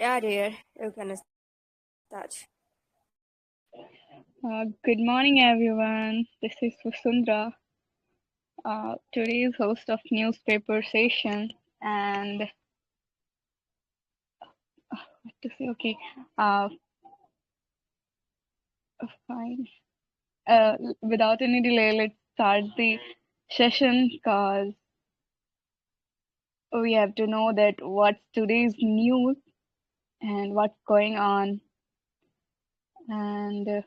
Yeah, dear, you can start. Good morning, everyone. This is Vasundhara, today's host of Newspaper Session. And what to say? Okay, uh, fine. Without any delay, let's start the session because we have to know that what's today's news and what's going on. And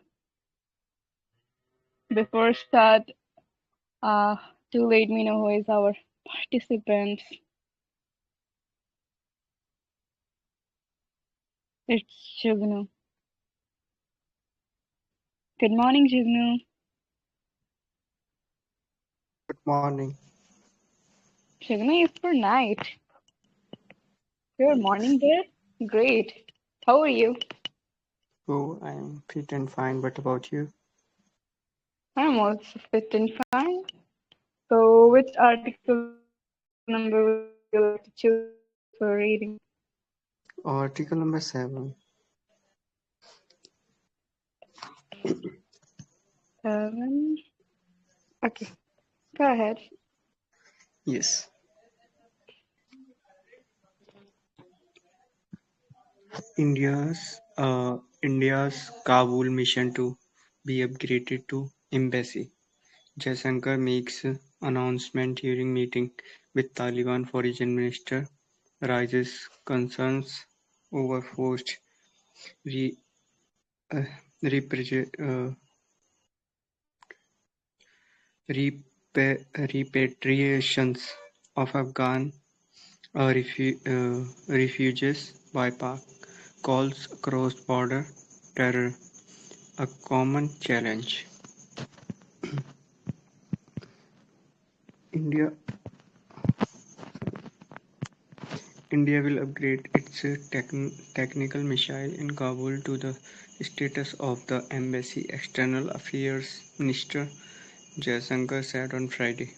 before start, uh, to let me know who is our participants. It's Jugnu. Good morning, Jugnu. Good morning. Jugnu is for night. Good morning there. Great. How are you? Oh, I'm fit and fine. What about you? I'm also fit and fine. So, which article number would you like to choose for reading? Article number 7. 7. Okay, go ahead. Yes. India's Kabul mission to be upgraded to embassy. Jaishankar makes announcement during meeting with Taliban foreign minister, raises concerns over forced re, uh, repre- uh, repatriations of Afghan refugees by Pak, calls cross-border terror a common challenge. India India will upgrade its technical missile in Kabul to the status of the embassy, External Affairs Minister Jaishankar said on Friday.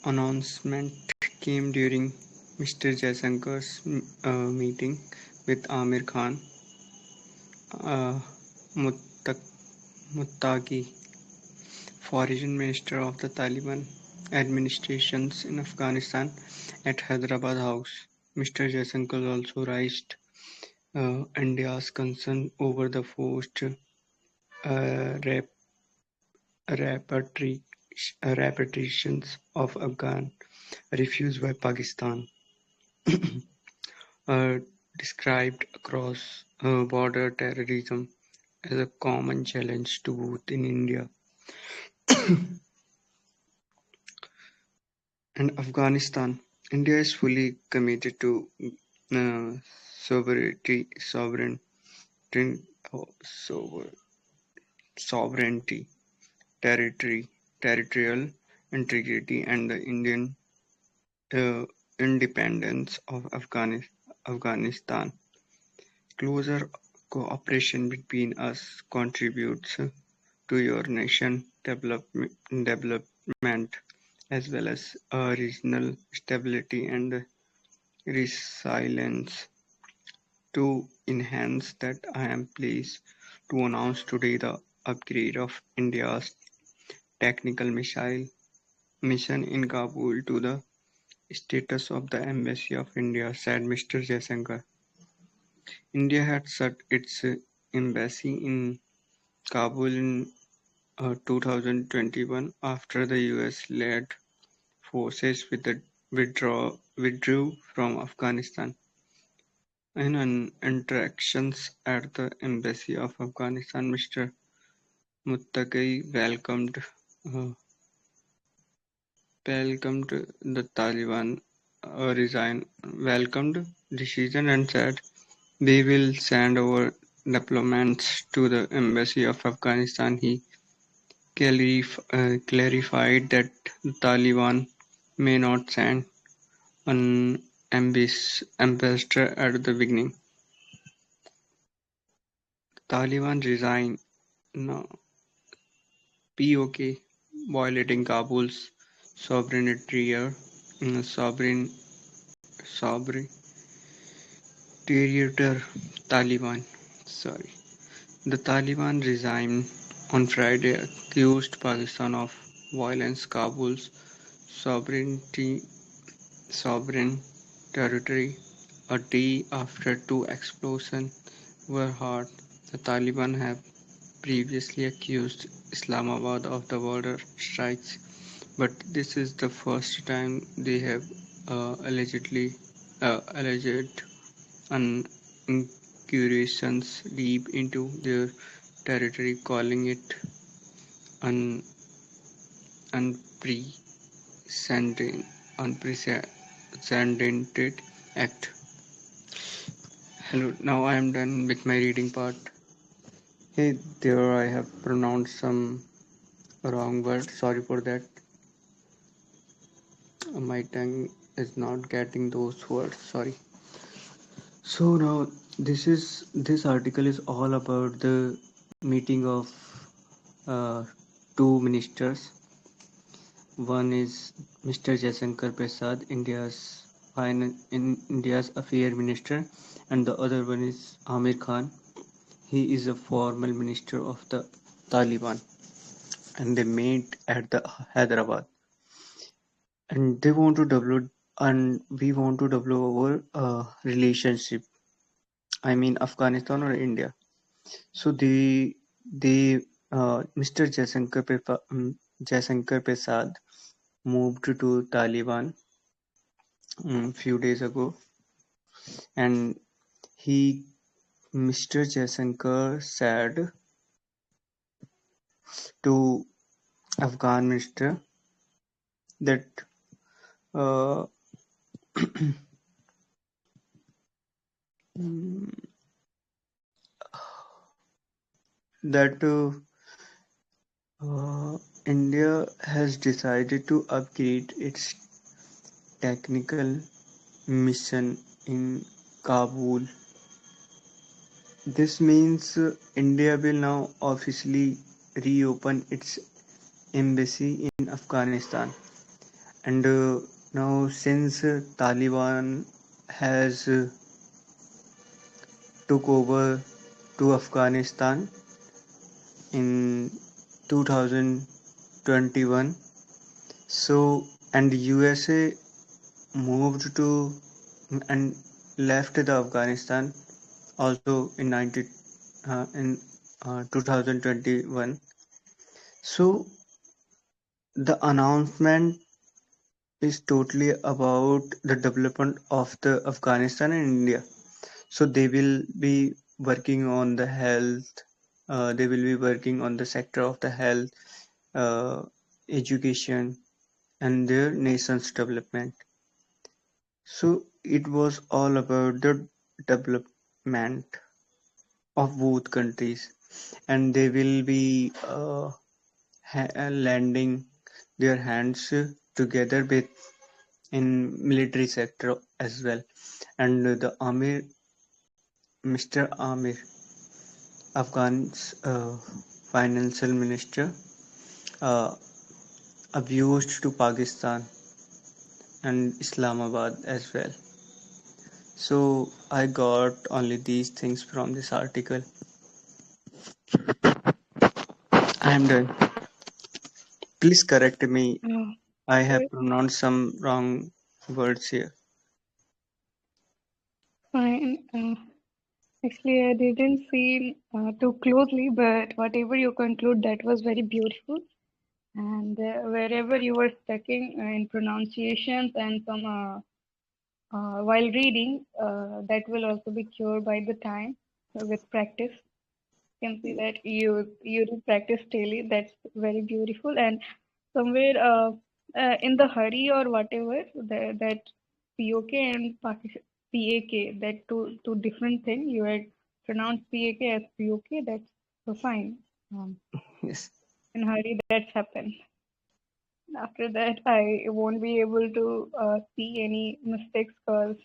Announcement came during Mr. Jaishankar's meeting with Amir Khan, uh, Muttaqi, Foreign Minister of the Taliban administrations in Afghanistan, at Hyderabad House. Mr. Jaishankar also raised India's concern over the forced repatri- repatriations of Afghan refugees by Pakistan, uh, described across border terrorism as a common challenge to both in India and Afghanistan. India is fully committed to uh, sovereignty, oh, sovereignty, territorial integrity, and the Indian uh, independence of Afghanistan. Closer cooperation between us contributes to your nation development as well as regional stability and resilience. To enhance that, I am pleased to announce today the upgrade of India's technical missile mission in Kabul to the status of the Embassy of India, said Mr. Jaishankar. India had set its embassy in Kabul in 2021 after the US-led forces withdrew from Afghanistan. In an interactions at the Embassy of Afghanistan, Mr. Muttaqi uh, welcomed the Taliban welcomed decision and said, "We will send our diplomats to the Embassy of Afghanistan." He clarified that the Taliban may not send an ambassador at the beginning. Taliban resign now. POK violating Kabul's sovereignty Dictator Taliban. Sorry. The Taliban regime on Friday accused Pakistan of violence Kabul's sovereignty sovereign territory a day after two explosions were heard. The Taliban have previously accused Islamabad of the border strikes, but this is the first time they have alleged an incursions deep into their territory, calling it an unprecedented, unprecedented act. Hello, now I am done with my reading part. Hey, there I have pronounced some wrong words. Sorry for that. My tongue is not getting those words. Sorry. So now this article is all about the meeting of uh, two ministers. One is Mr. Jaishankar Prasad, India's Affair Minister, and the other one is Amir Khan. He is a former minister of the Taliban, and they met at the Hyderabad, and they want to develop, and we want to develop our relationship. I mean Afghanistan or India. So Mr. Jaishankar Prasad moved to Taliban few days ago, and he Mr. Jaishankar said to Afghan minister that uh, that India has decided to upgrade its technical mission in Kabul. This means India will now officially reopen its embassy in Afghanistan. And now, since Taliban has took over to Afghanistan in 2021, so and USA moved to and left the Afghanistan also in 2021. So the announcement is totally about the development of the Afghanistan and India. So they will be working on the health. They will be working on the sector of the health, uh, education, and their nation's development. So it was all about the development of both countries, and they will be landing their hands together with in military sector as well. And the Mr. Amir, Afghan's financial minister, uh, abused to Pakistan and Islamabad as well. So I got only these things from this article. I am done. Please correct me. I have Okay, pronounced some wrong words here. fine. Actually, I didn't see too closely, but whatever you conclude, that was very beautiful. And wherever you were stuck in pronunciations and some while reading, that will also be cured by the time with practice. You can see that you do practice daily. That's very beautiful. And somewhere in the hurry or whatever, that POK and PAK, that two different thing. You had pronounced PAK as POK. That's so fine. Yes. In hurry, that's happened. After that, I won't be able to see any mistakes because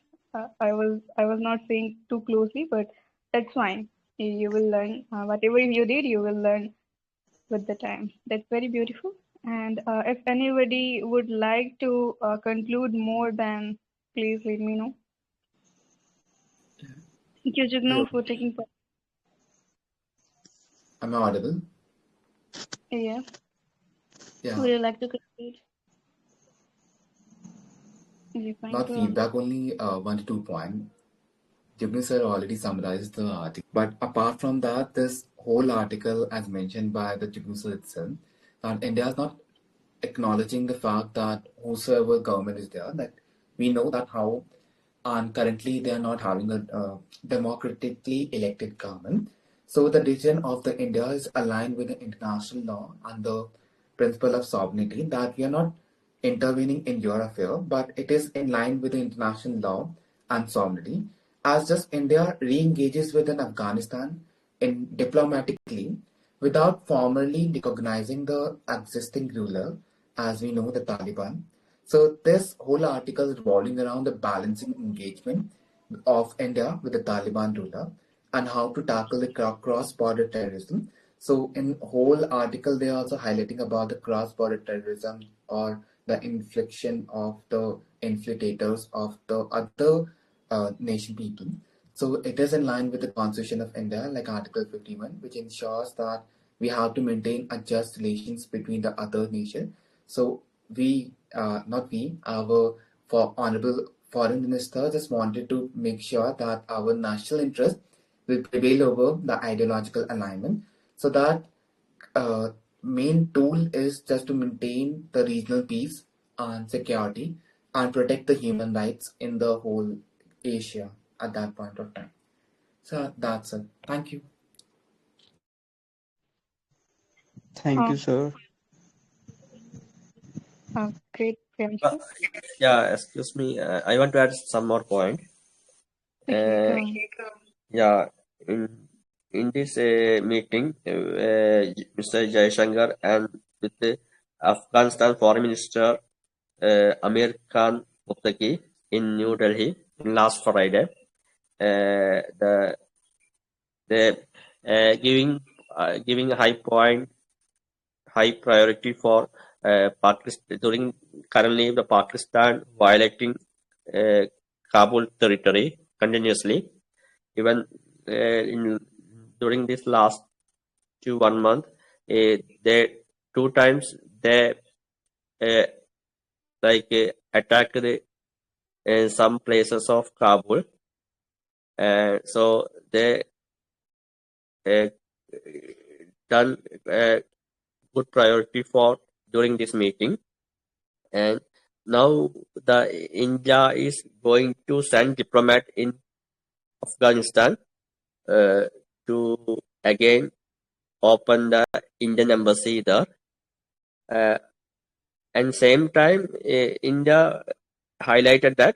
I was not saying too closely, but that's fine. You will learn whatever you did. You will learn with the time. That's very beautiful. And if anybody would like to conclude more, then please let me know. Thank you, Jigno, for taking part. Am I audible? Yeah. Yeah. Would you like to conclude? Not feedback, only 1 to 2 points. Jibni sir already summarized the article. But apart from that, this whole article, as mentioned by the Jibni sir itself, that India is not acknowledging the fact that whosoever government is there, that we know that how, and currently they are not having a democratically elected government. So the decision of the India is aligned with the international law and the principle of sovereignty, that we are not intervening in your affair, but it is in line with the international law and sovereignty. As just India re-engages with Afghanistan in diplomatically without formally recognizing the existing ruler, as we know the Taliban. So this whole article is revolving around the balancing engagement of India with the Taliban ruler and how to tackle the cross-border terrorism. So in whole article, they are also highlighting about the cross-border terrorism or the infliction of the infiltrators of the other nation people. So it is in line with the Constitution of India, like Article 51, which ensures that we have to maintain a just relations between the other nation. So we, not we, our for honorable foreign minister just wanted to make sure that our national interest will prevail over the ideological alignment. So that main tool is just to maintain the regional peace and security and protect the human rights in the whole Asia at that point of time. So that's it. Thank you. Thank you, sir. Great, Uh, yeah, excuse me. I want to add some more point. Yeah, in this meeting, Mr. Jaishankar and with the Afghanistan Foreign Minister Amir Khan Muttaqi in New Delhi last Friday, they giving a high priority for Pakistan during currently the Pakistan violating Kabul territory continuously. Even during this last 1 month, they 2 times they attacked some places of Kabul, so they done good priority for during this meeting, and now the India is going to send diplomat in Afghanistan to again open the Indian embassy there. And same time, India highlighted that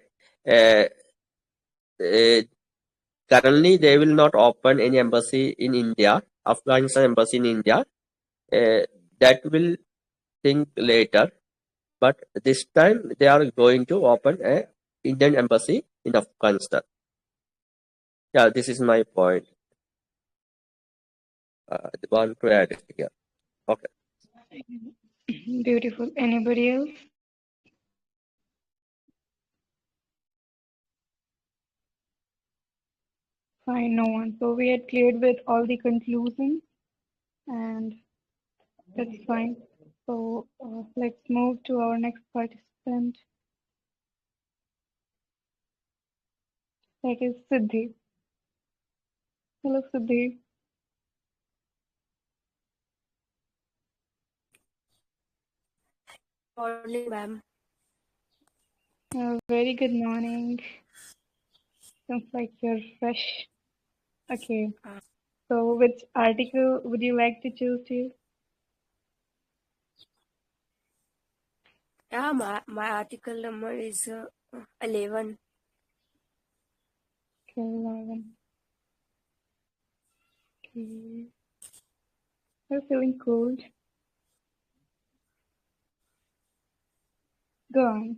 currently they will not open any embassy in India, Afghanistan embassy in India. That will think later, but this time they are going to open a Indian embassy in Afghanistan. Yeah, this is my point. Want to add it here. Okay. Beautiful. Anybody else? Fine, no one. So we had cleared with all the conclusions, and that's fine. So let's move to our next participant. That is Siddhi. Hello, Siddhi. Morning, ma'am. Very good morning. Sounds like you're fresh. Okay. So which article would you like to choose to? Yeah, my article number is 11. Okay, 11. Okay. You're feeling cold. Go on.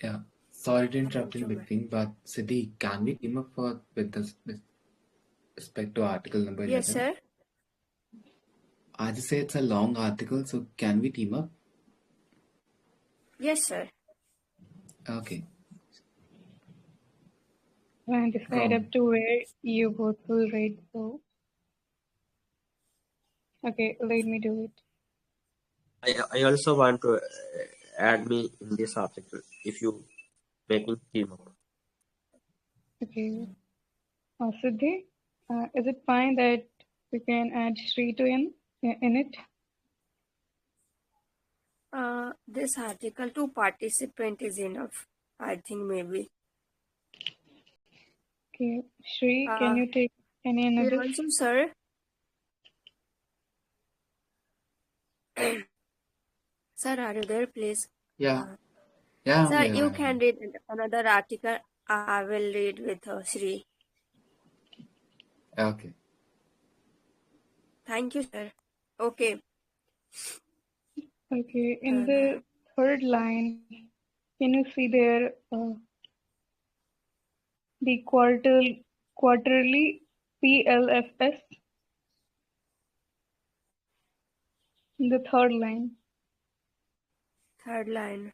Yeah. Sorry to interrupt in between, but Siddhi, can we team up with this with respect to article number 11? Yes, sir. I just say it's a long article, so can we team up? Yes, sir. Okay. and decide up to where you both will rate. So, okay, let me do it. I also want to add me in this article if you making team up. Okay. Siddhi, is it fine that we can add Shri to in it? This article to participant is enough. I think maybe. Okay, Shri, can you take any another? Also, sir. Sir, are you there, please? Yeah. Sir, you can read another article. I will read with Shri. Okay. Thank you, sir. Okay. Okay, in the third line, can you see there the quarterly PLFS in the third line? Third line.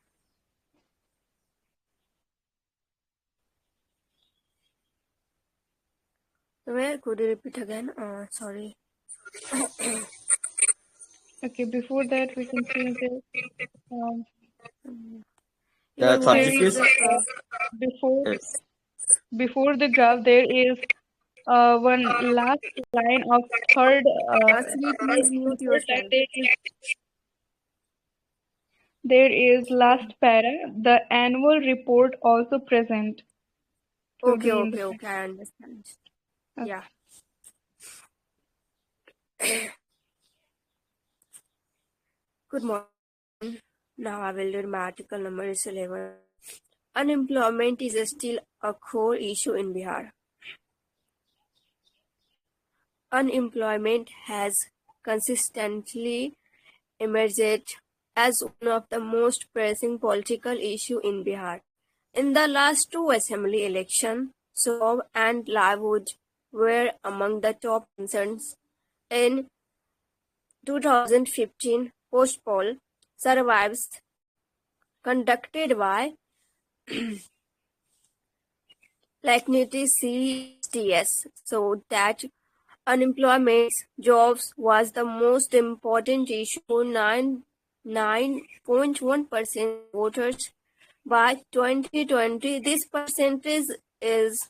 Where could you repeat again? Sorry. Okay, before that we can see that Your voice is before the graph there is one last line of third. Shri, please mute yourself. There is last para. The annual report also present. Okay, I understand. Okay. Yeah. Good morning. Now I will read my article number 11. Unemployment is still a core issue in Bihar. Unemployment has consistently emerged as one of the most pressing political issues in Bihar. In the last two assembly elections, job and livelihood were among the top concerns. In 2015 post-poll surveys conducted by Lakhniti CSTS showed that unemployment jobs was the most important issue for 9.1% voters. By 2020, this percentage is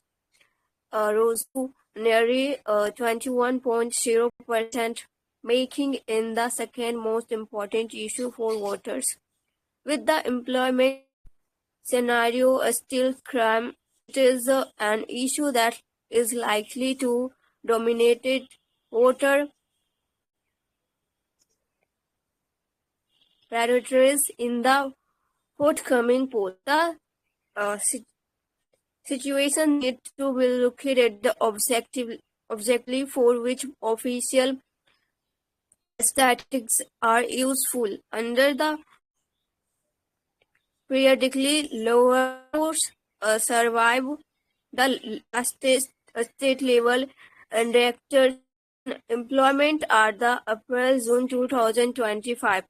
rose to nearly 21.0%, making it the second most important issue for voters. With the employment scenario still crime, it is an issue that is likely to dominate voter priorities in the forthcoming poll. The situation needs to be looked at the objectively for which official statistics are useful. Under the periodically lower survive the state level indicators employment are the April-June 2025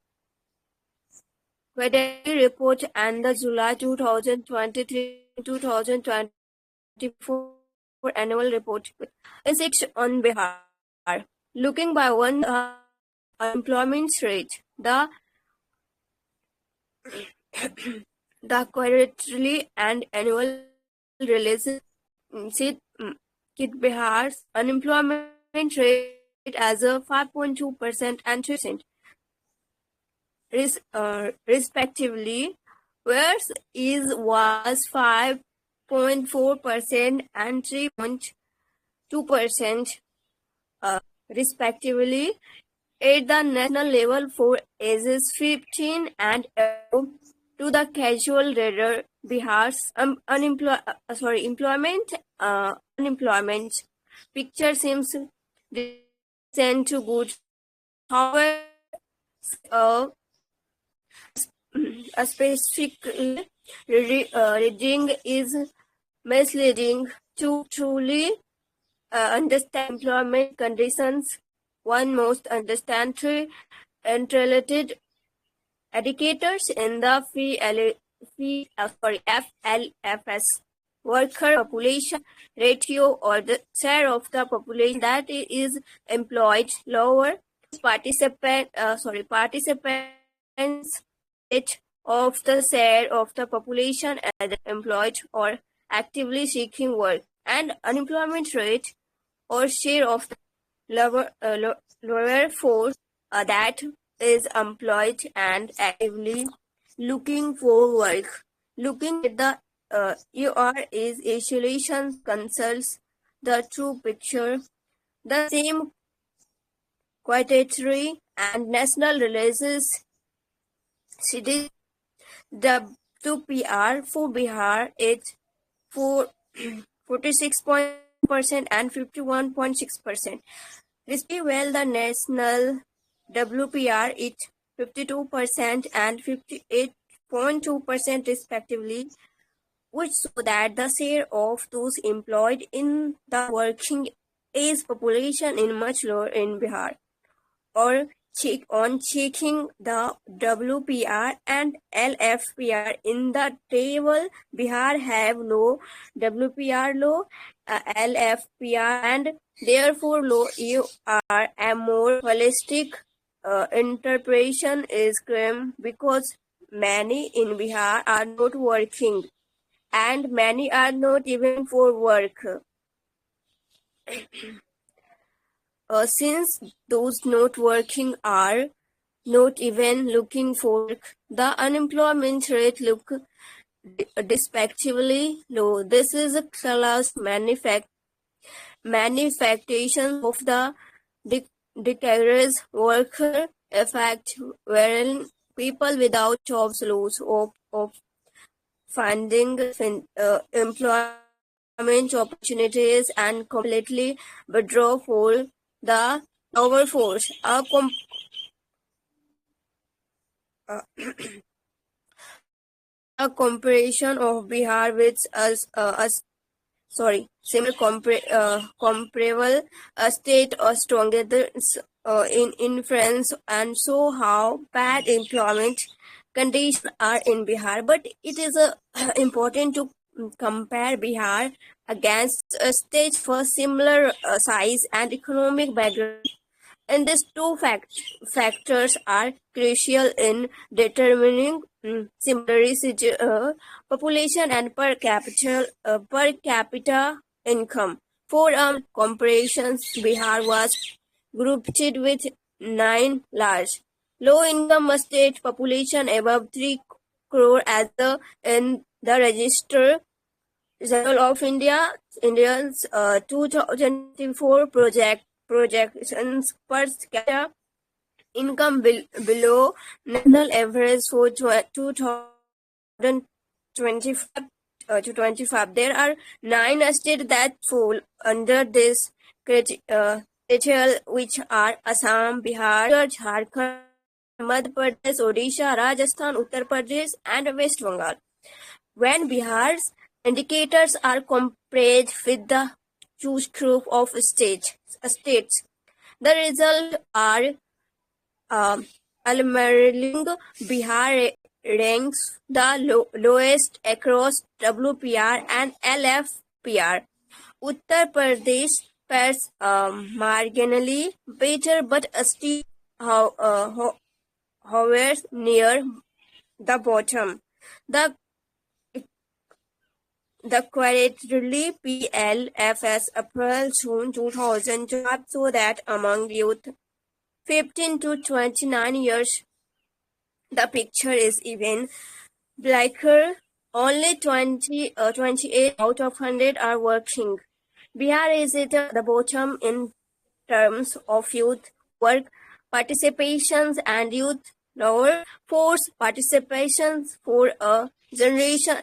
Federal report and the July 2023-2024 annual report. Insights on Bihar. Looking by one unemployment rate, the quarterly and annual releases Kit Bihar's unemployment rate as a 5.2% and 3%, respectively, whereas was 5.4% and 3.2%, respectively, at the national level for ages 15 and above. To the casual reader, Bihar's unemployment picture seems decent to good. However, a specific reading is misleading. To truly understand employment conditions, one must understand three interrelated indicators in the FLFS. worker population ratio, or the share of the population that is employed lower. Participants rate of the share of the population either employed or actively seeking work, and unemployment rate or share of the lower force that is employed and actively looking for work. Looking at the UR is isolation consults the true picture. The same quantitary and national releases Siddhi. The 2PR for Bihar is for 46% and 51.6%. Respectively, while the national WPR is 52% and 58.2% respectively, which show that the share of those employed in the working age population is much lower in Bihar. Or checking the WPR and LFPR in the table, Bihar have low WPR, low LFPR, and therefore low EUR. A more holistic interpretation is claimed because many in Bihar are not working and many are not even for work. Since those not working are not even looking for work, the unemployment rate look despectively low. This is a class manifestation of the decades worker effect, wherein people without jobs lose hope of finding employment opportunities and completely withdraw for the labor force. A comparison of Bihar with comparable state or stronger in France, and show how bad employment conditions are in Bihar. But it is important to compare Bihar against a state for similar size and economic background. And these two factors are crucial in determining similarity, population and per capita income. For comparisons, Bihar was grouped with 9 large low-income state population above 3 crore as in the Register General of Indians 2024 projections per capita income below national average for 2025 to 25. There are 9 states that fall under this criteria, which are Assam, Bihar, Jharkhand, Madhya Pradesh, Odisha, Rajasthan, Uttar Pradesh, and West Bengal. When Bihar's indicators are compared with the choose group of states, the results are alarming. Bihar ranks the lowest across WPR and LFPR. Uttar Pradesh fares marginally better, but still hovers near the bottom. The quarterly PLFS April-June 2012 show that among youth 15 to 29 years, the picture is even blacker. Only 28 out of 100 are working. Bihar is at the bottom in terms of youth work participations and youth labor force participations for a generation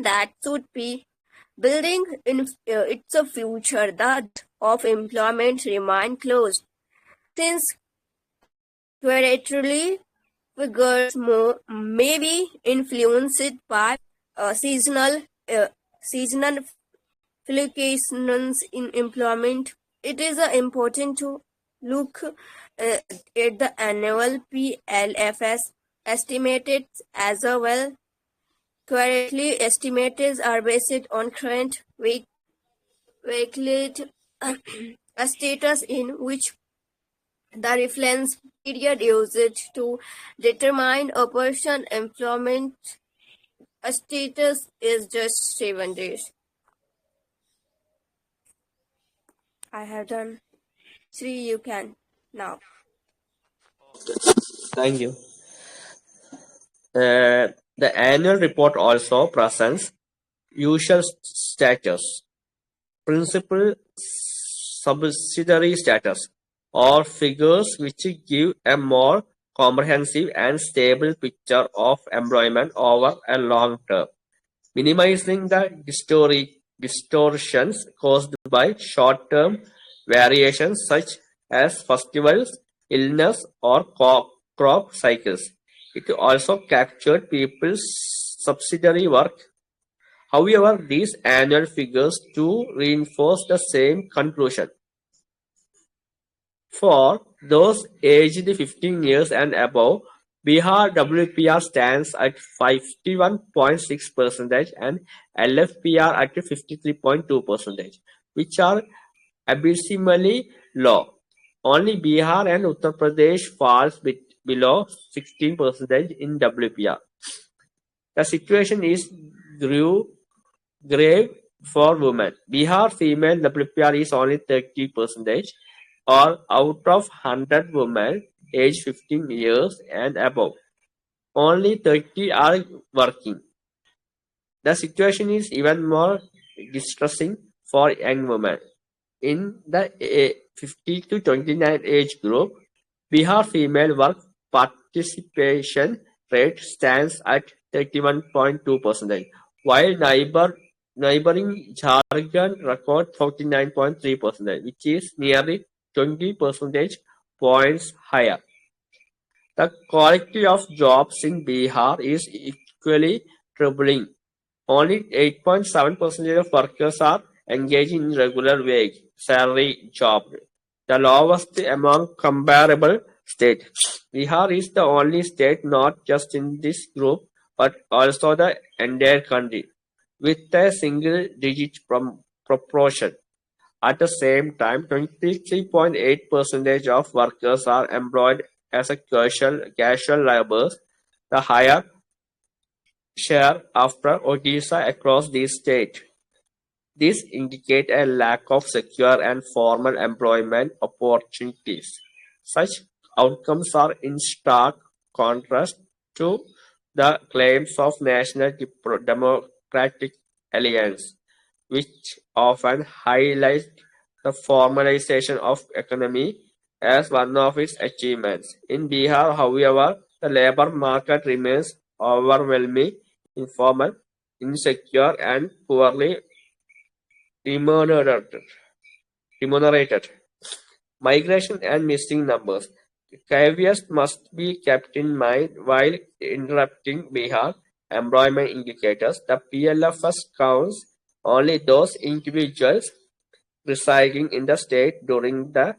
that should be building in its future. That of employment remain closed since qualitatively figures may be influenced by seasonal fluctuations in employment. It is important to look at the annual PLFS estimated as well. Currently, estimates are based on current weekly status in which the reference period used to determine a person's employment status is just 7 days. I have done. Sri, you can now. Thank you. The annual report also presents usual status, principal subsidiary status, or figures which give a more comprehensive and stable picture of employment over a long term, minimizing the distortions caused by short-term variations such as festivals, illness, or crop cycles. It also captured people's subsidiary work. However, these annual figures too reinforce the same conclusion. For those aged 15 years and above, Bihar WPR stands at 51.6% and LFPR at 53.2%, which are abysmally low. Only Bihar and Uttar Pradesh falls below 16% in WPR. The situation is grave for women. Bihar female WPR is only 30%, or out of 100 women aged 15 years and above, only 30 are working. The situation is even more distressing for young women. In the 50 to 29 age group, Bihar female work participation rate stands at 31.2%, while neighboring Jharkhand record 49.3%, which is nearly 20 percentage points higher. The quality of jobs in Bihar is equally troubling. Only 8.7% of workers are engaged in regular wage salary jobs, the lowest among comparable states. Bihar is the only state not just in this group but also the entire country with a single-digit proportion. At the same time, 23.8% of workers are employed as a casual laborers, the higher share after Odisha across this state. This indicates a lack of secure and formal employment opportunities. Such outcomes are in stark contrast to the claims of National Democratic Alliance, which often highlight the formalization of economy as one of its achievements. In Bihar, however, the labor market remains overwhelming, informal, insecure, and poorly remunerated. Migration and missing numbers. Caveats must be kept in mind while interpreting Bihar employment indicators. The PLFS counts only those individuals residing in the state during the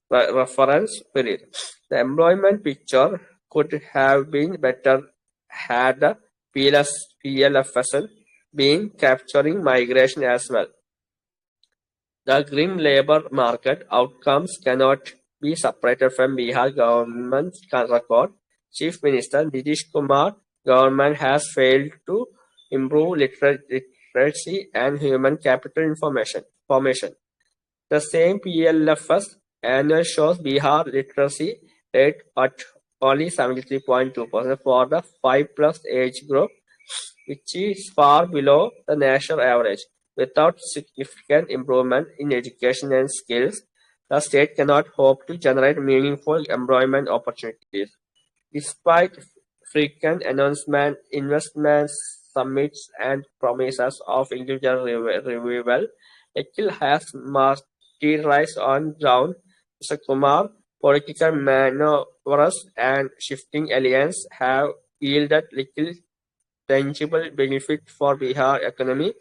reference period. The employment picture could have been better had the PLFS been capturing migration as well. The grim labor market outcomes cannot be separated from Bihar government's record. Chief Minister Nitish Kumar government has failed to improve literacy and human capital formation. The same PLFS annual shows Bihar literacy rate at only 73.2% for the 5+ age group, which is far below the national average. Without significant improvement in education and skills, the state cannot hope to generate meaningful employment opportunities. Despite frequent announcements, investments, summits, and promises of individual revival, Nikhil has materialized on ground. Mr. Kumar, political maneuvers and shifting alliances have yielded little tangible benefit for Bihar economy.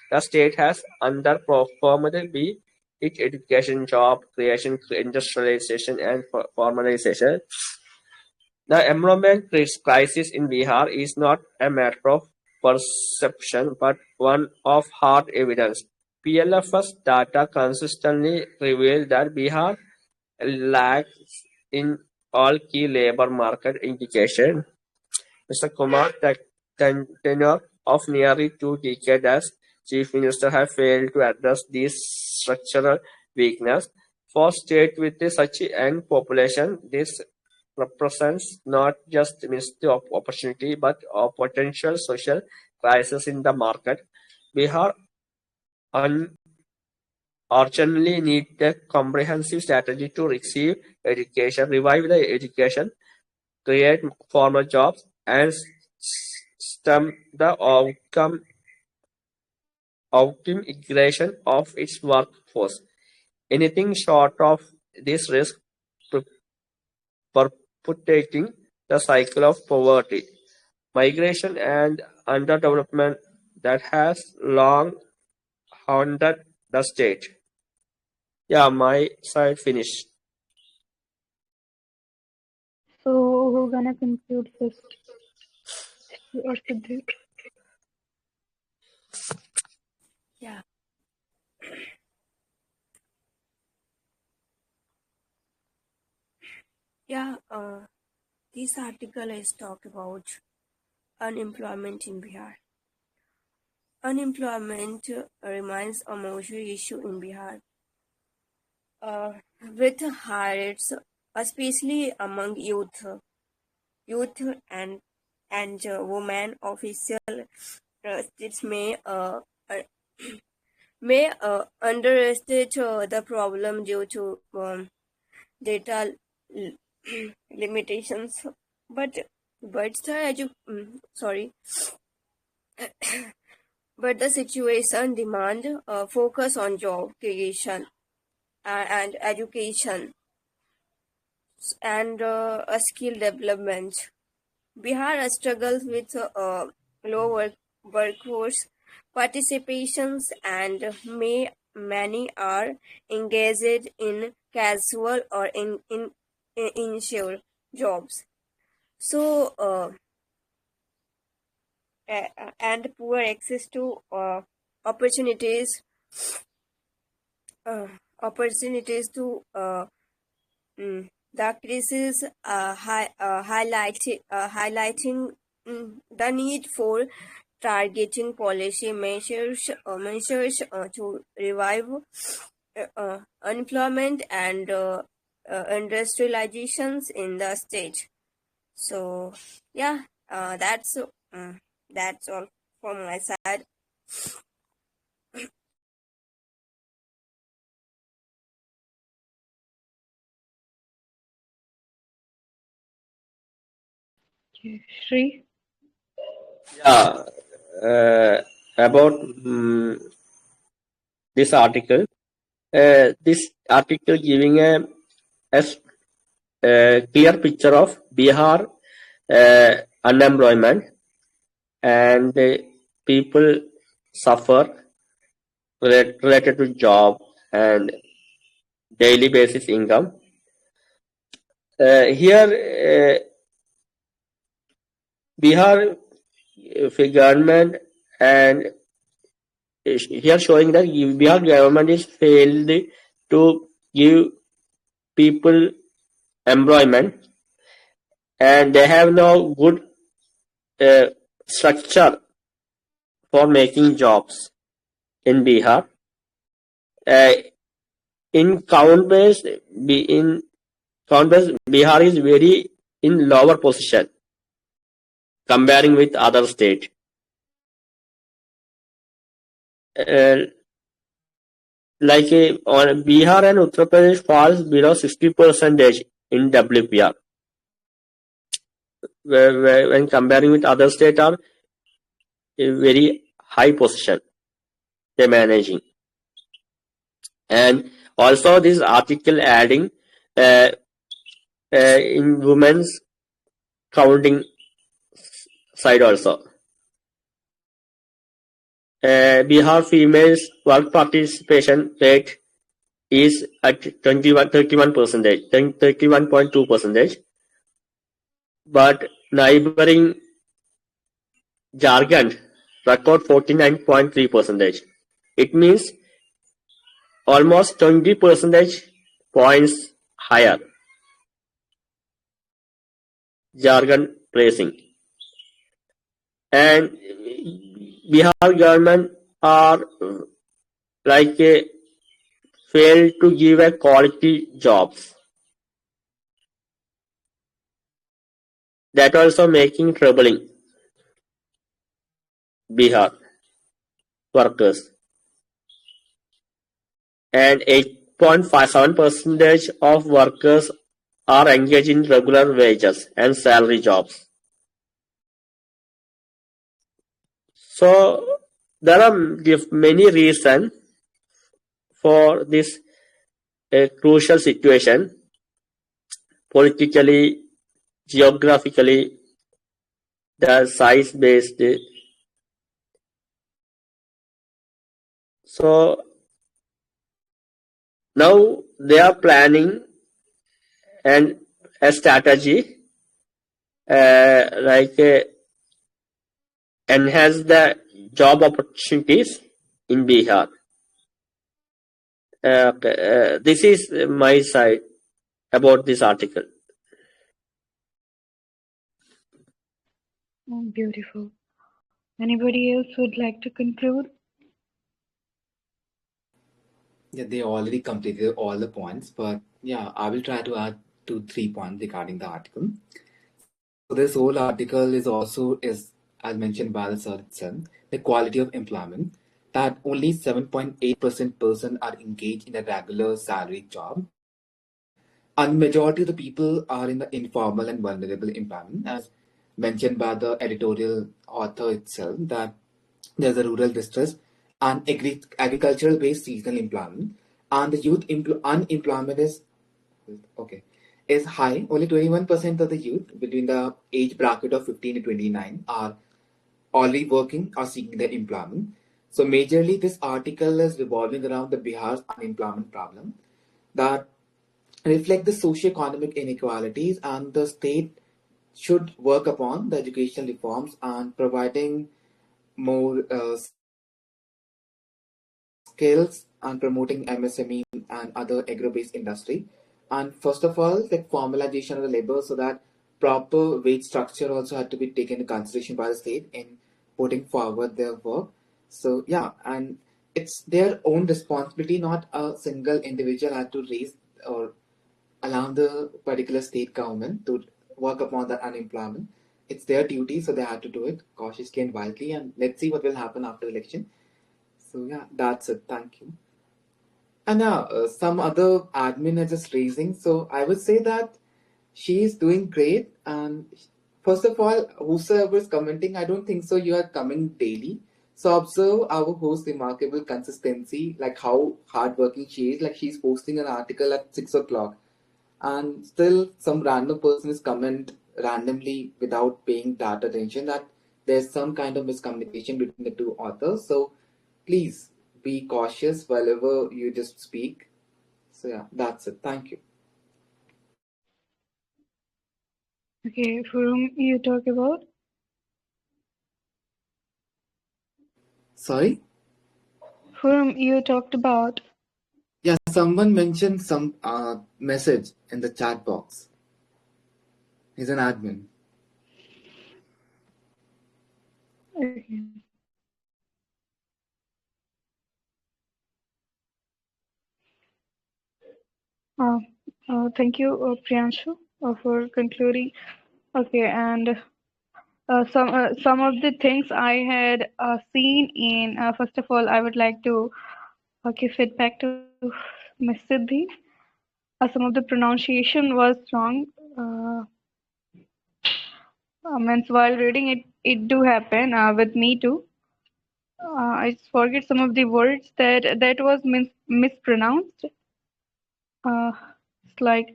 The state has underperformed be it education, job creation, industrialization, and formalization. The employment crisis in Bihar is not a matter of perception, but one of hard evidence. PLF's data consistently reveal that Bihar lags in all key labor market indicators. Mr. Kumar's tenure of nearly 2 decades as Chief Minister has failed to address these structural weaknesses. For states with such a young population, this represents not just missed opportunity but a potential social crisis in the market. Bihar urgently needs a comprehensive strategy to receive education, revive the education, create formal jobs, and stem the out-immigration of its workforce. Anything short of this risk perpetuating the cycle of poverty, migration, and underdevelopment that has long haunted the state. Yeah, my side finished. So who gonna conclude first? Or Siddhi? Yeah. Yeah, this article is talk about unemployment in Bihar. Unemployment remains a major issue in Bihar, with high rates, especially among youth and women. Official states may underestimate the problem due to data limitations, but sorry, but the situation demand focus on job creation and education and skill development. Bihar struggles with low workforce participations, and many are engaged in casual or in insure jobs. So and poor access to opportunities uh, opportunities to the crisis highlighting the need for targeting policy measures to revive unemployment and industrializations in the state. So yeah, that's all from my side. Okay. Shri? Yeah, about this article. This article giving a clear picture of Bihar unemployment, and people suffer related to job and daily basis income. Here, Bihar government and here showing that Bihar government is failed to give people employment, and they have no good structure for making jobs in Bihar. In count base, Bihar is very in lower position comparing with other state. Like on Bihar and Uttar Pradesh falls below 60% in WPR. When comparing with other states are a very high position they're managing. And also this article adding in women's counting side also. Bihar females work participation rate is at 31.2%, but neighboring Jharkhand record 49.3%. It means almost 20 percentage points higher. Jargon pricing. And Bihar government are like a failed to give a quality jobs. That also making troubling Bihar workers. And 8.57% of workers are engaged in regular wages and salary jobs. So there are many reasons for this crucial situation, politically, geographically, the size based. So now they are planning and a strategy like enhance the job opportunities in Bihar. This is my side about this article. Oh, beautiful. Anybody else would like to conclude? Yeah, they already completed all the points, but yeah, I will try to add 2-3 points regarding the article. So this whole article is also is as mentioned by the sir itself, the quality of employment, that only 7.8% person are engaged in a regular salary job, and majority of the people are in the informal and vulnerable employment, as mentioned by the editorial author itself, that there's a rural distress and agricultural based seasonal employment, and the youth unemployment is high. Only 21% of the youth between the age bracket of 15 to 29 are already working or seeking their employment. So majorly this article is revolving around the Bihar's unemployment problem that reflect the socio-economic inequalities, and the state should work upon the educational reforms and providing more skills and promoting MSME and other agro-based industry. And first of all, like formalization of the labor, so that proper wage structure also had to be taken into consideration by the state in putting forward their work. So yeah, and it's their own responsibility, not a single individual had to raise or allow the particular state government to work upon that unemployment. It's their duty, so they had to do it cautiously and wisely. And let's see what will happen after election. So yeah, that's it. Thank you. And now some other admin are just raising. So I would say that she is doing great. And first of all, whosoever is commenting, I don't think so. You are coming daily. So observe our host remarkable consistency, like how hardworking she is. Like she's posting an article at 6 o'clock, and still some random person is comment randomly without paying that attention. That there's some kind of miscommunication between the two authors. So please be cautious whenever you just speak. So yeah, that's it. Thank you. Okay, for whom you talk about? Sorry? For whom you talked about? Yeah, someone mentioned some message in the chat box. He's an admin. Okay. Thank you, Priyanshu, for concluding. Okay, and some of the things I had seen in first of all, I would like to give feedback to Miss Siddhi. Some of the pronunciation was wrong. Means while reading it, it do happen with me too. I just forget some of the words that was mispronounced. It's like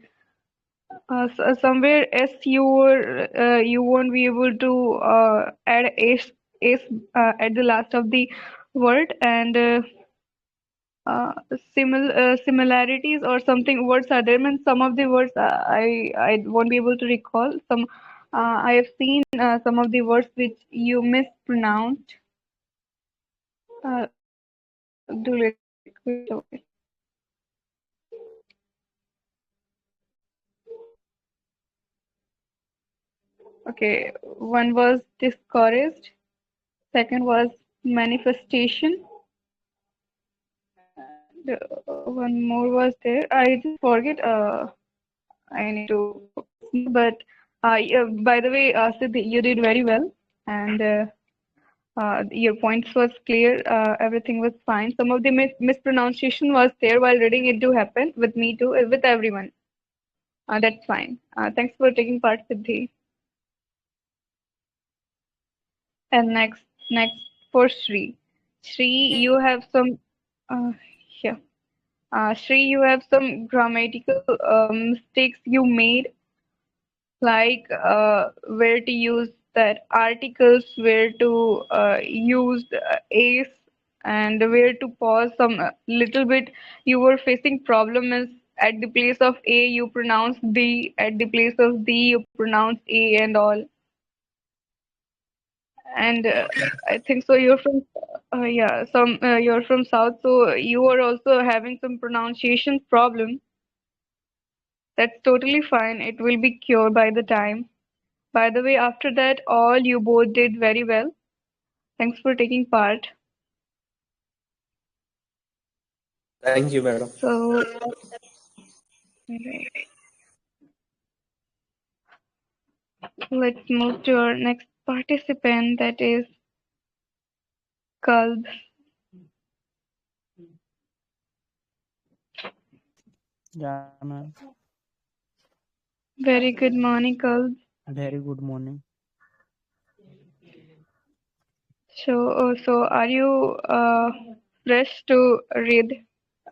somewhere s you won't be able to add s at the last of the word, and similarities or something words are there. And some of the words I won't be able to recall. Some I have seen some of the words which you mispronounced. Do let me quick away. Okay, one was discouraged, second was manifestation, and one more was there. I just forget. I need to focus more. But yeah, by the way, Siddhi, you did very well, and your points was clear. Everything was fine. Some of the mispronunciation was there while reading. It do happen with me too, with everyone. That's fine. Thanks for taking part, Siddhi. And next for Shri. Shri, you have some. Uh, yeah. Shri, you have some grammatical mistakes you made, like where to use that articles, where to use ace, and where to pause some little bit. You were facing problem is at the place of a you pronounce b, at the place of b you pronounce a and all. And I think so you're from yeah, some you're from south, so you are also having some pronunciation problem. That's totally fine, it will be cured by the time. By the way, after that, all you both did very well. Thanks for taking part. Thank you, madam. So, let's move to our next participant, that is Kalb. Yeah, ma'am. Very good morning, Kalb. Very good morning. So are you fresh to read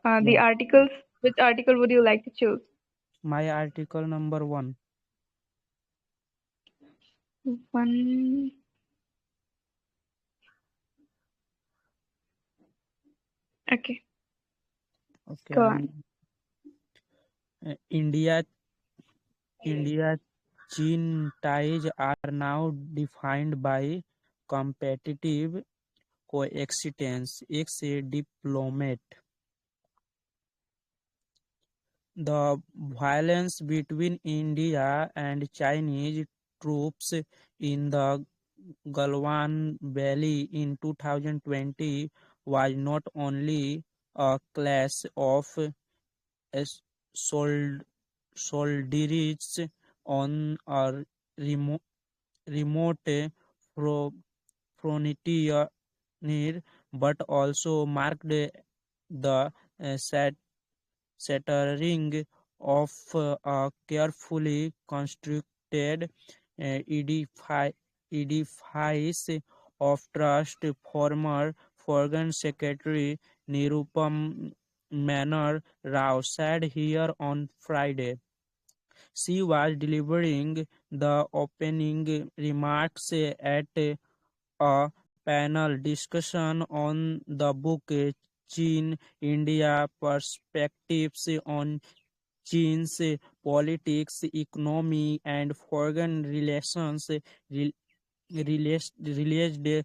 the Yeah. articles? Which article would you like to choose? My article number 1. One. Okay, Okay. go on. India Chin ties are now defined by competitive coexistence. Ex a diplomat. The violence between India and Chinese troops in the Galwan Valley in 2020 was not only a clash of sold soldiers on a remote fro- frontier, but also marked the shattering of a carefully constructed edifice of trust. Former Foreign Secretary Nirupam Manor Rao said here on Friday. She was delivering the opening remarks at a panel discussion on the book China India Perspectives on Chinese politics, economy, and foreign relations, released by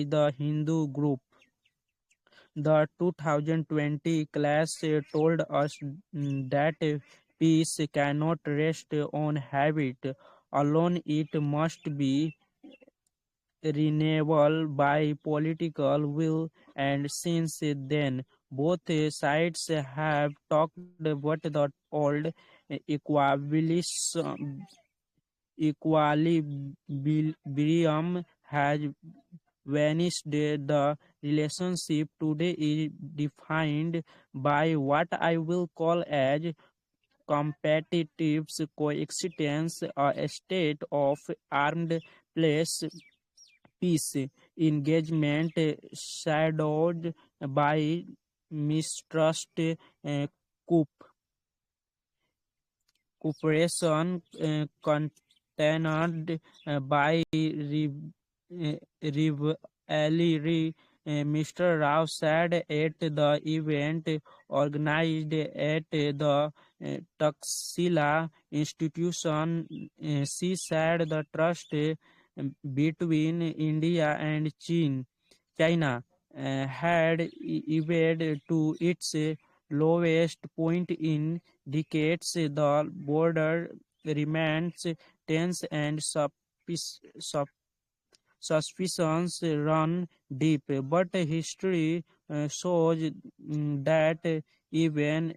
the Hindu group. The 2020 class told us that peace cannot rest on habit alone, it must be renewable by political will, and since then, both sides have talked, but the old equilibrium has vanished. The relationship today is defined by what I will call as competitive coexistence, a state of armed place peace engagement shadowed by mistrust, cooperation contained by rivalry. Mr. Rao said at the event organized at the Taxila institution. She said the trust between India and China had ebbed to its lowest point in decades. The border remains tense and suspicions run deep, but history shows that even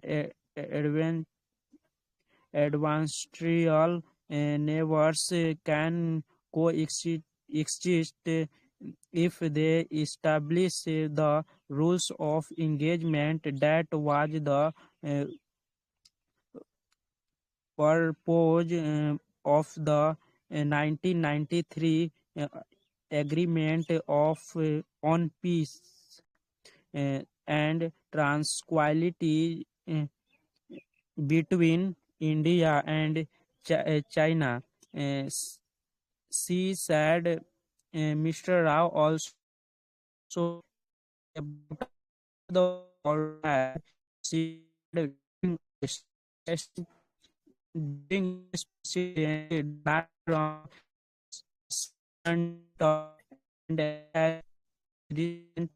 adversarial neighbors can exist if they establish the rules of engagement. That was the uh, purpose of the 1993 Agreement on Peace and Tranquility between India and China. Uh, she said Mr. Rao also about how the world has shifted during US President Donald Trump ascent and has recently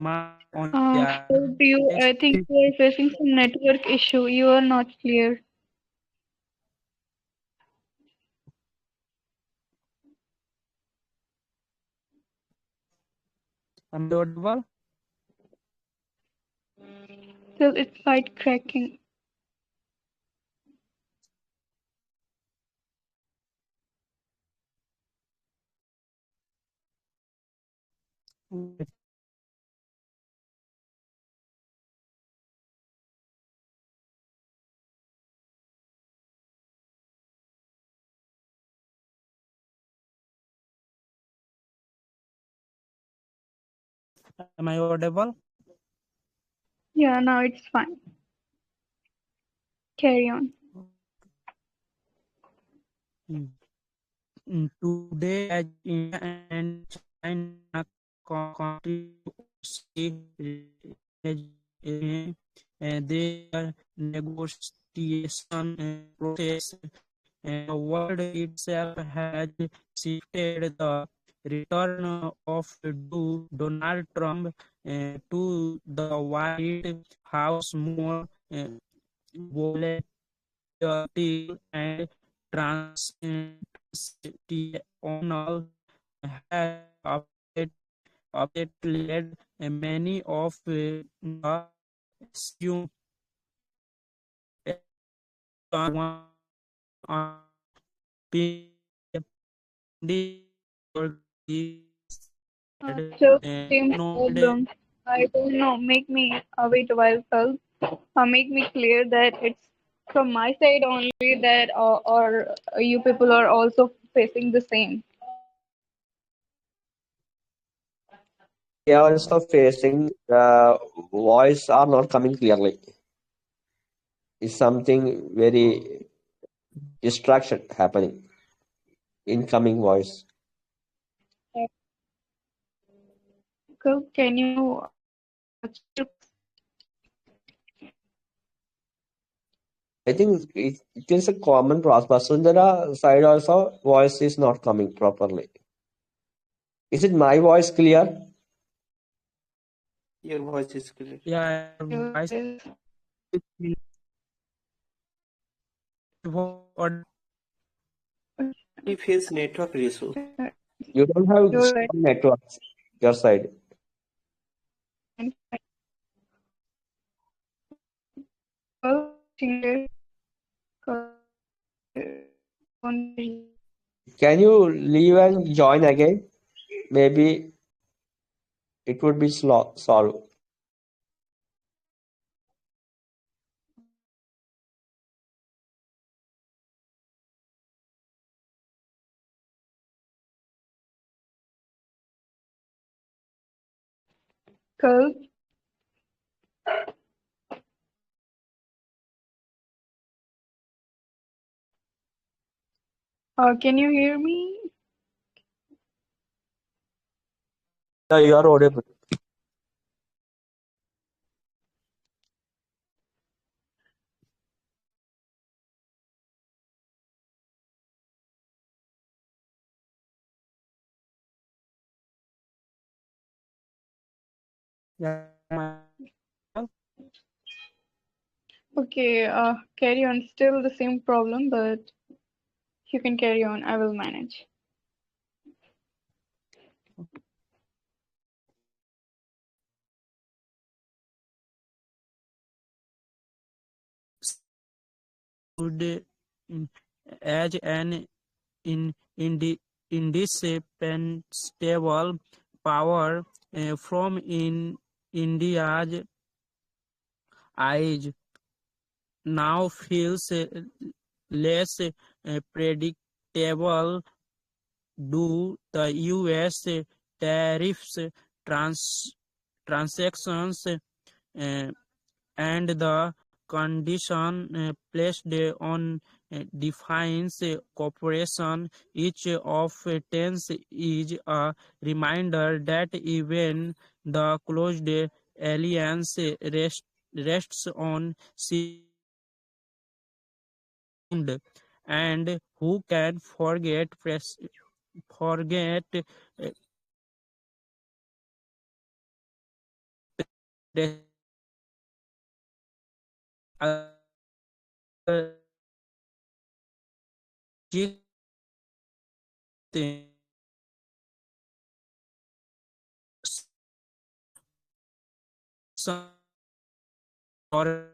remarked on India So do you, I think you are facing some network issue. You are not clear. Am I audible? Still, it's quite cracking. Wait. Am I audible? Yeah, now it's fine. Carry on. Mm. Today, as India and China continue to see their negotiation process, and the world itself has shifted. The return of Donald Trump to the White House more volatile and transactional has led many of the assume one on the Still same noted problem. I don't know. Make me wait a while, Kal. Make me clear that it's from my side only that, or you people are also facing the same. We are also facing the voice are not coming clearly. It's something very distraction happening. Incoming voice. Kal, can you check? I think it is a common process. Vasundhara side also voice is not coming properly. Is it my voice clear? Your voice is clear. yeah voice or You face network issue. You don't have You're right. strong networks your side. Kal, Kal, Can you leave and join again? Maybe it would be slow solved. Kal, can you hear me? Yeah, you are audible. Yeah, Okay, carry on. Still the same problem, but you can carry on. I will manage. would as an in indispensable power from in India's eyes now feels less predictable due the U.S. tariffs, trans- transactions, and the condition placed on defines cooperation. Each of tense is a reminder that even the closed alliance rests on ground, and who can forget other some or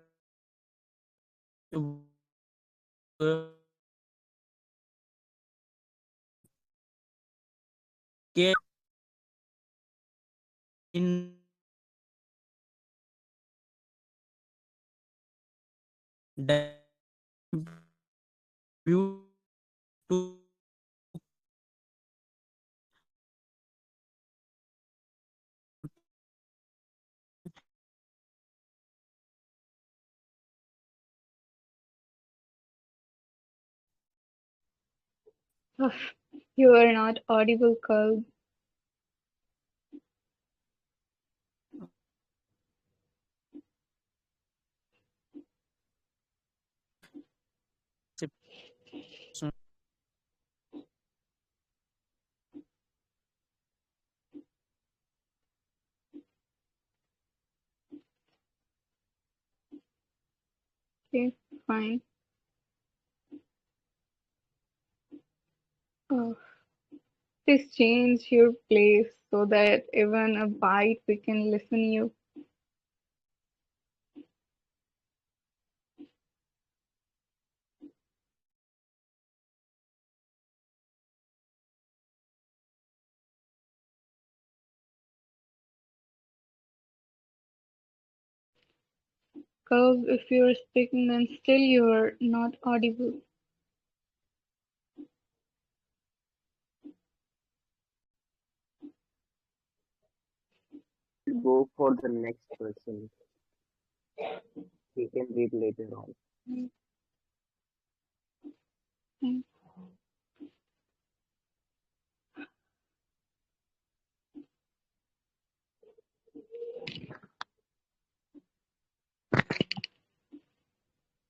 get in that view to You are not audible, Kalb. Okay, fine. Oh, please change your place so that even a bite we can listen you. Kalb, if you are speaking, then still you are not audible. Go for the next person. We can read later on. Mm, mm.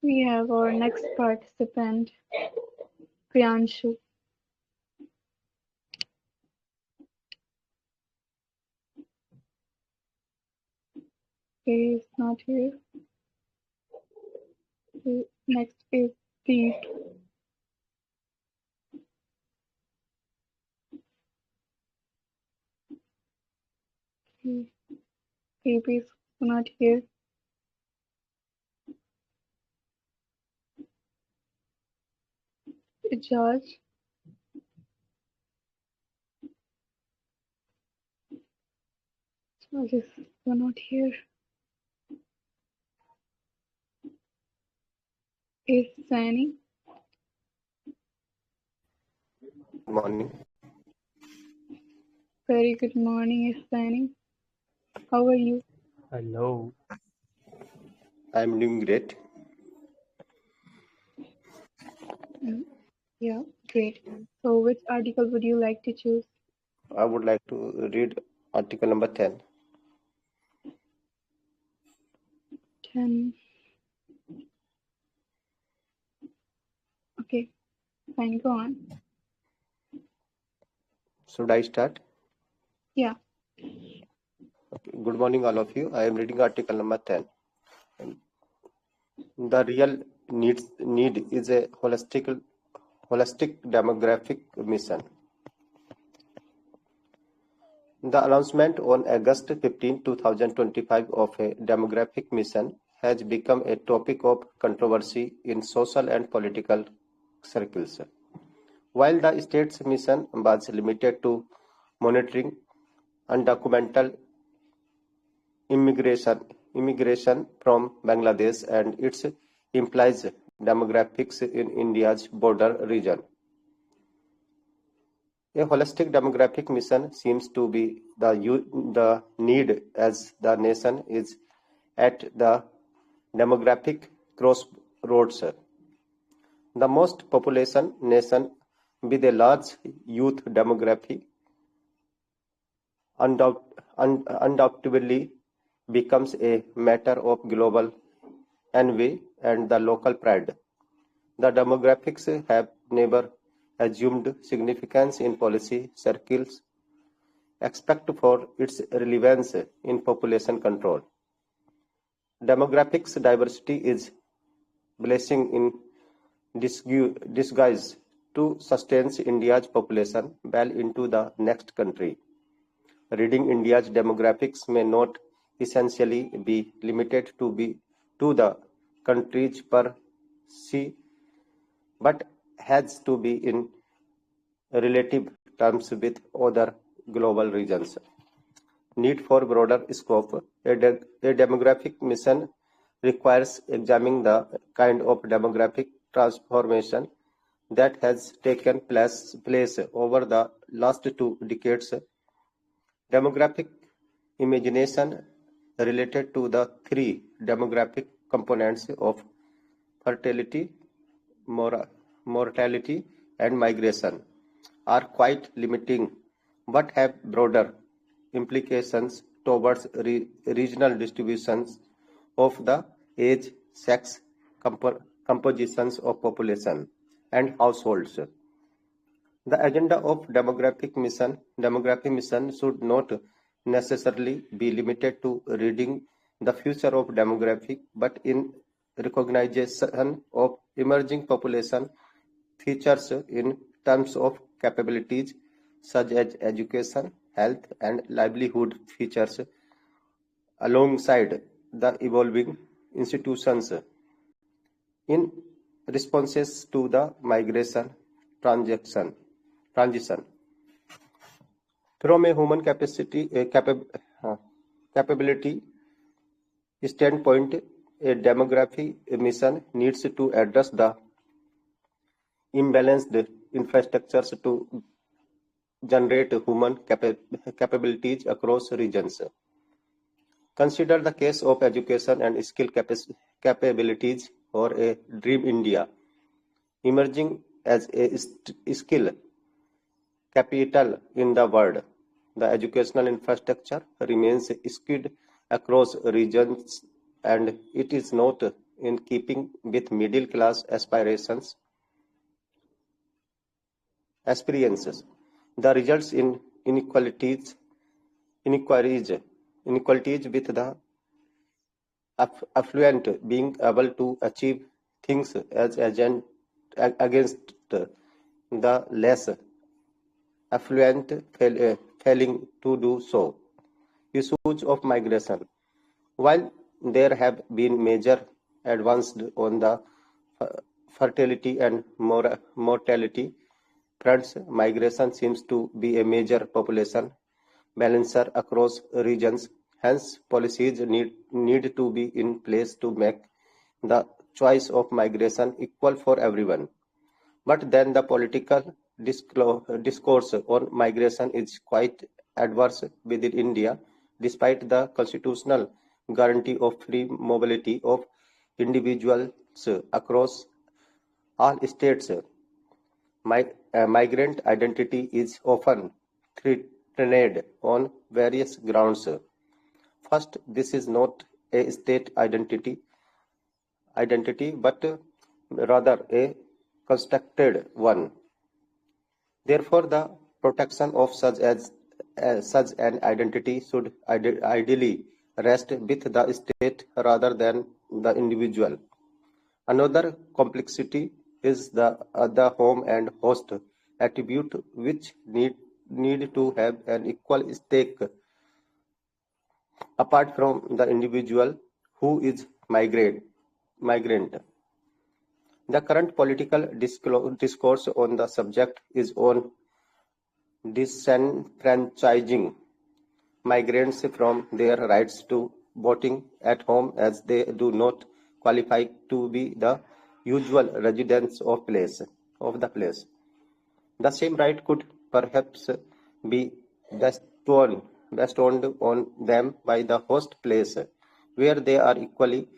We have our next participant, Priyanshu. He is not here. Next is Deep. Deep is not here. George. George is not here. Is Sani. Good morning. Very good morning, Sani. How are you? Hello. I'm doing great. Yeah, great. So, which article would you like to choose? I would like to read article number 10. 10. Okay, fine, go on. Should I start? Yeah. Good morning, all of you. I am reading article number 10. The real need is a holistic demographic mission. The announcement on August 15, 2025 of a demographic mission has become a topic of controversy in social and political circles. While the state's mission was limited to monitoring undocumented immigration from Bangladesh and its implies demographics in India's border region. A holistic demographic mission seems to be the need as the nation is at the demographic crossroads. The most population nation with a large youth demography undoubtedly becomes a matter of global envy and the local pride. The demographics have never assumed significance in policy circles, except for its relevance in population control. Demographics diversity is blessing in disguise to sustain India's population well into the next country. Reading India's demographics may not essentially be limited to the countries per se, but has to be in relative terms with other global regions. Need for broader scope. A demographic mission requires examining the kind of demographic transformation that has taken place over the last 2 decades. Demographic imagination related to the 3 demographic components of fertility, mortality, and migration are quite limiting, but have broader implications towards regional distributions of the age, sex, compositions of population, and households. The agenda of demographic mission should not necessarily be limited to reading the future of demography, but in recognition of emerging population features in terms of capabilities such as education, health, and livelihood features alongside the evolving institutions in responses to the migration transition. From a human capability standpoint, a demography mission needs to address the imbalanced infrastructures to generate human capabilities across regions. Consider the case of education and skill capabilities for a Dream India, emerging as a skill capital in the world. The educational infrastructure remains skewed across regions, and it is not in keeping with middle class aspirations. The results in inequalities with the affluent being able to achieve things as against the less affluent failing to do so. Issues of migration. While there have been major advances on the fertility and mortality fronts, migration seems to be a major population balancer across regions. Hence, policies need to be in place to make the choice of migration equal for everyone. But then the political discourse on migration is quite adverse within India, despite the constitutional guarantee of free mobility of individuals across all states. Migrant identity is often threatened on various grounds. First, this is not a state identity, but rather a constructed one. Therefore, the protection of such as such an identity should ideally rest with the state rather than the individual. Another complexity is the home and host attribute, which need to have an equal stake apart from the individual who is migrant. The current political discourse on the subject is on disenfranchising migrants from their rights to voting at home, as they do not qualify to be the usual residents of the place. The same right could perhaps be bestowed on them by the host place, where they are equally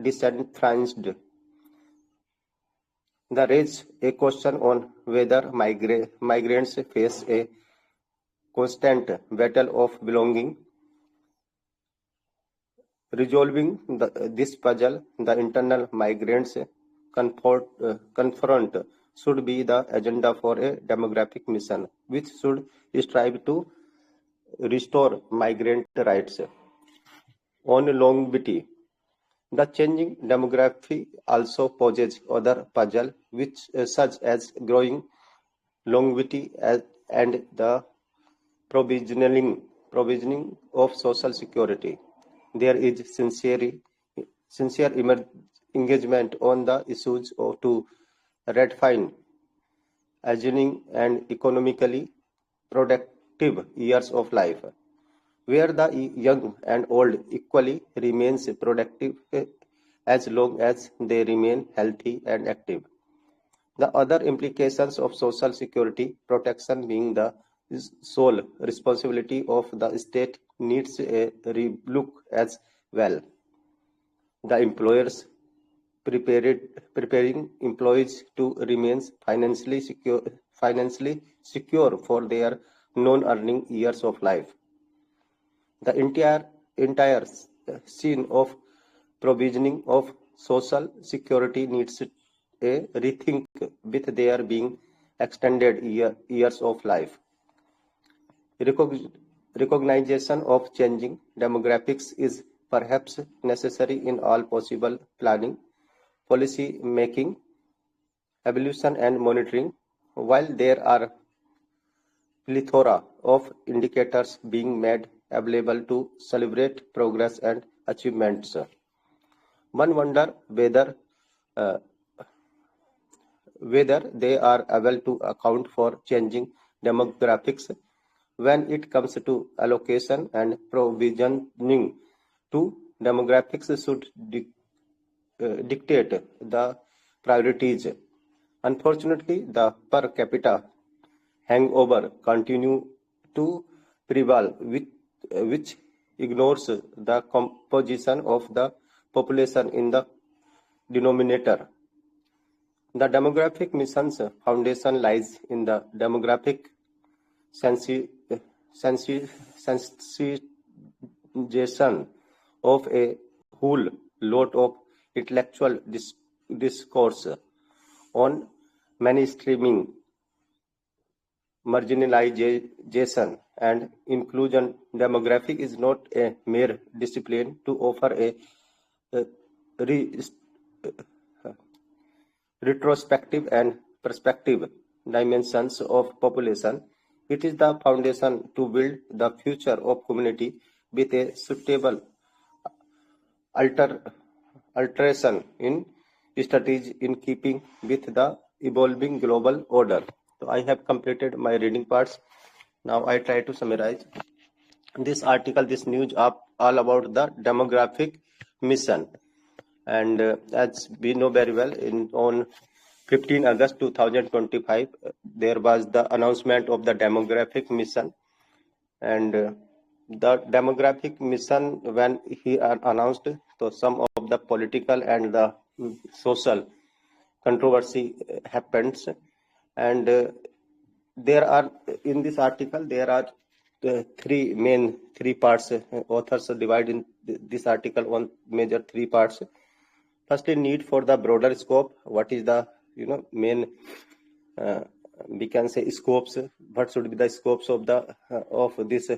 disenfranchised. That raises a question on whether migrants face a constant battle of belonging. Resolving this puzzle, the internal migrants confront should be the agenda for a demographic mission, which should strive to restore migrant rights. On longevity, the changing demography also poses other puzzle, such as growing longevity and the provisioning of social security. There is sincere engagement on the issues to redefine aging and economically productive years of life, where the young and old equally remains productive as long as they remain healthy and active. The other implications of social security protection being the sole responsibility of the state needs a relook as well. The employers preparing employees to remain financially secure for their non-earning years of life. The entire scene of provisioning of social security needs a rethink with their being extended years of life. Recognition of changing demographics is perhaps necessary in all possible planning, policy making, evaluation and monitoring, while there are plethora of indicators being made available to celebrate progress and achievements. One wonder whether they are able to account for changing demographics when it comes to allocation and provisioning. To demographics should dictate the priorities. Unfortunately, the per capita hangover continue to prevail, which ignores the composition of the population in the denominator. The demographic mission's foundation lies in the demographic sensitization of a whole lot of intellectual discourse on mainstreaming, marginalization, and inclusion. Demographic is not a mere discipline to offer a retrospective and perspective dimensions of population. It is the foundation to build the future of community with a suitable alteration in strategy in keeping with the evolving global order. So I have completed my reading parts. Now I try to summarize this article, this news up all about the demographic mission. And as we know very well, on 15 August 2025, there was the announcement of the demographic mission. And the demographic mission, when he announced, so some of the political and the social controversy happens. And there are, in this article, there are three parts. Authors divide in this article on major three parts. Firstly, need for the broader scope. What is the main we can say scopes. What should be the scopes of the of this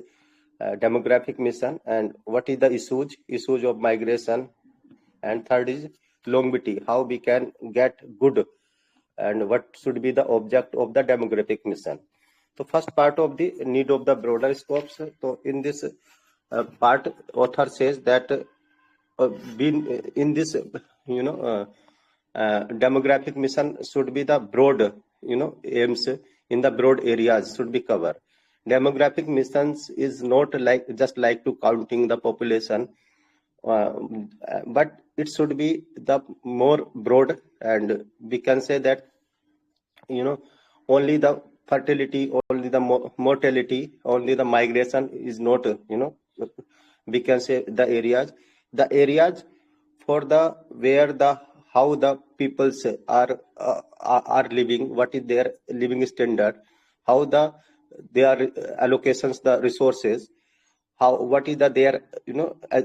demographic mission, and what is the issues of migration, and third is longevity, how we can get good, and what should be the object of the demographic mission. So first part of the need of the broader scopes. So in this part, author says that been in this demographic mission should be the broad aims in the broad areas should be covered. Demographic missions is not like just like to counting the population, but it should be the more broad, and we can say that only the fertility, only the mortality, only the migration is not we can say the areas for the where the how the peoples are living, what is their living standard, how their allocations the resources, how what is the their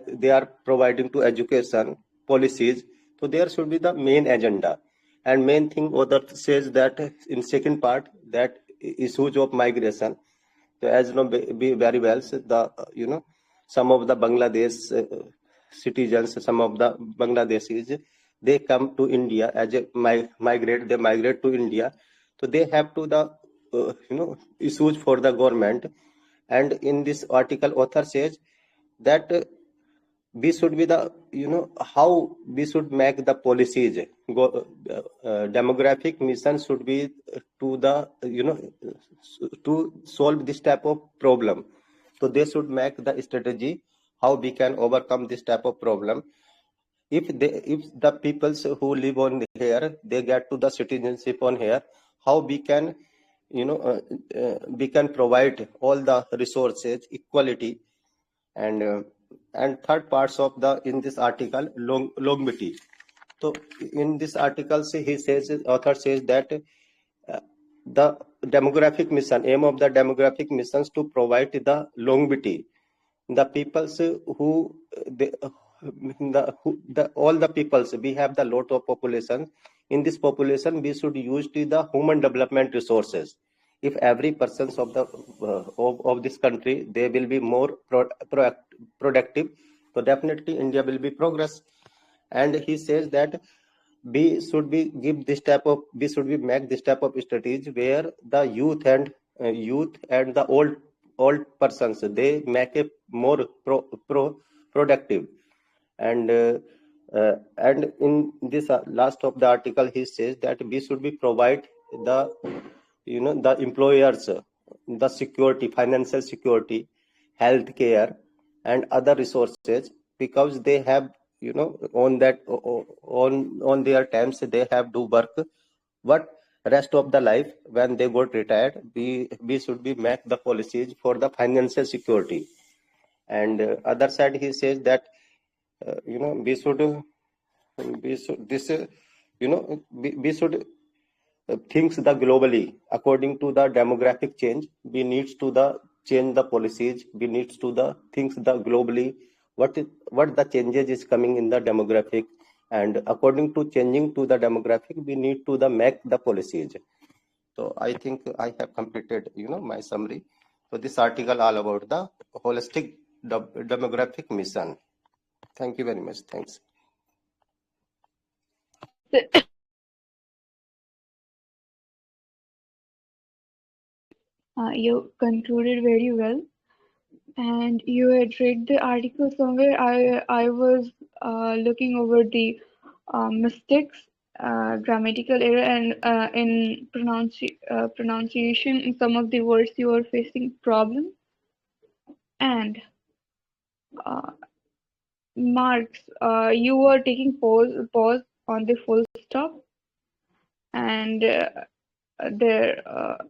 they are providing to education policies. So there should be the main agenda. And main thing author says that in second part, that issues of migration. So as you know very well, so the some of the Bangladesh citizens, some of the Bangladeshis, they come to India as a migrate. They migrate to India, so they have to the issues for the government. And in this article, author says that we should be the how we should make the policies. Demographic mission should be to the to solve this type of problem. So they should make the strategy how we can overcome this type of problem. If the peoples who live on here, they get to the citizenship on here, how we can we can provide all the resources equality. And third parts of the in this article, longevity. So in this article, he says, author says that the demographic mission, aim of the demographic missions to provide the longevity. The peoples who all the peoples, we have the lot of population. In this population, we should use the human development resources. If every person of the of this country, they will be more productive, so definitely India will be progress. And he says that we should be give this type of we should be make this type of strategy where the youth and the old persons, they make a more productive. And in this last of the article, he says that we should be provide the the employers the security, financial security, health care, and other resources, because they have on that on their times they have do work. But rest of the life, when they got retired, we should be make the policies for the financial security. And other side, he says that we should this we should thinks the globally according to the demographic change. We needs to the change the policies. We needs to the things the globally what the changes is coming in the demographic, and according to changing to the demographic, we need to the make the policies. So I think I have completed my summary. So this article all about the holistic demographic mission. Thank you very much. Thanks. You concluded very well, and you had read the article somewhere. I was looking over the mistakes, grammatical error, and in pronunciation in some of the words you are facing problem. And uh, marks, you were taking pause on the full stop, and there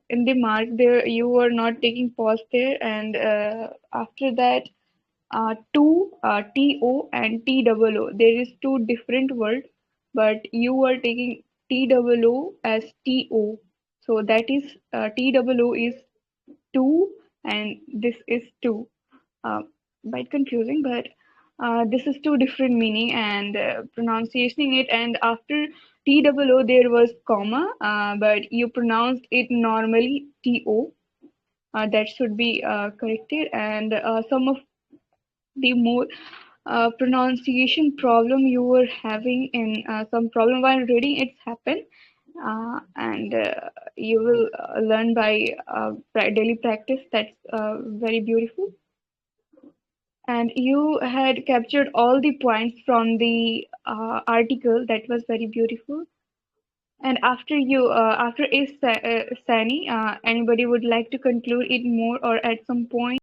in the mark there you were not taking pause there, and after that to to and TOO, there is two different words, but you were taking TOO as to, so that is TOO is two and this is two. Quite confusing, but this is two different meaning, and pronunciating it. And after TOO there was comma, but you pronounced it normally TO. That should be corrected, and some of the more pronunciation problem you were having in some problem while reading it's happened, and you will learn by daily practice. That's very beautiful, and you had captured all the points from the article. That was very beautiful. And after you, after Sani, anybody would like to conclude it more or at some point?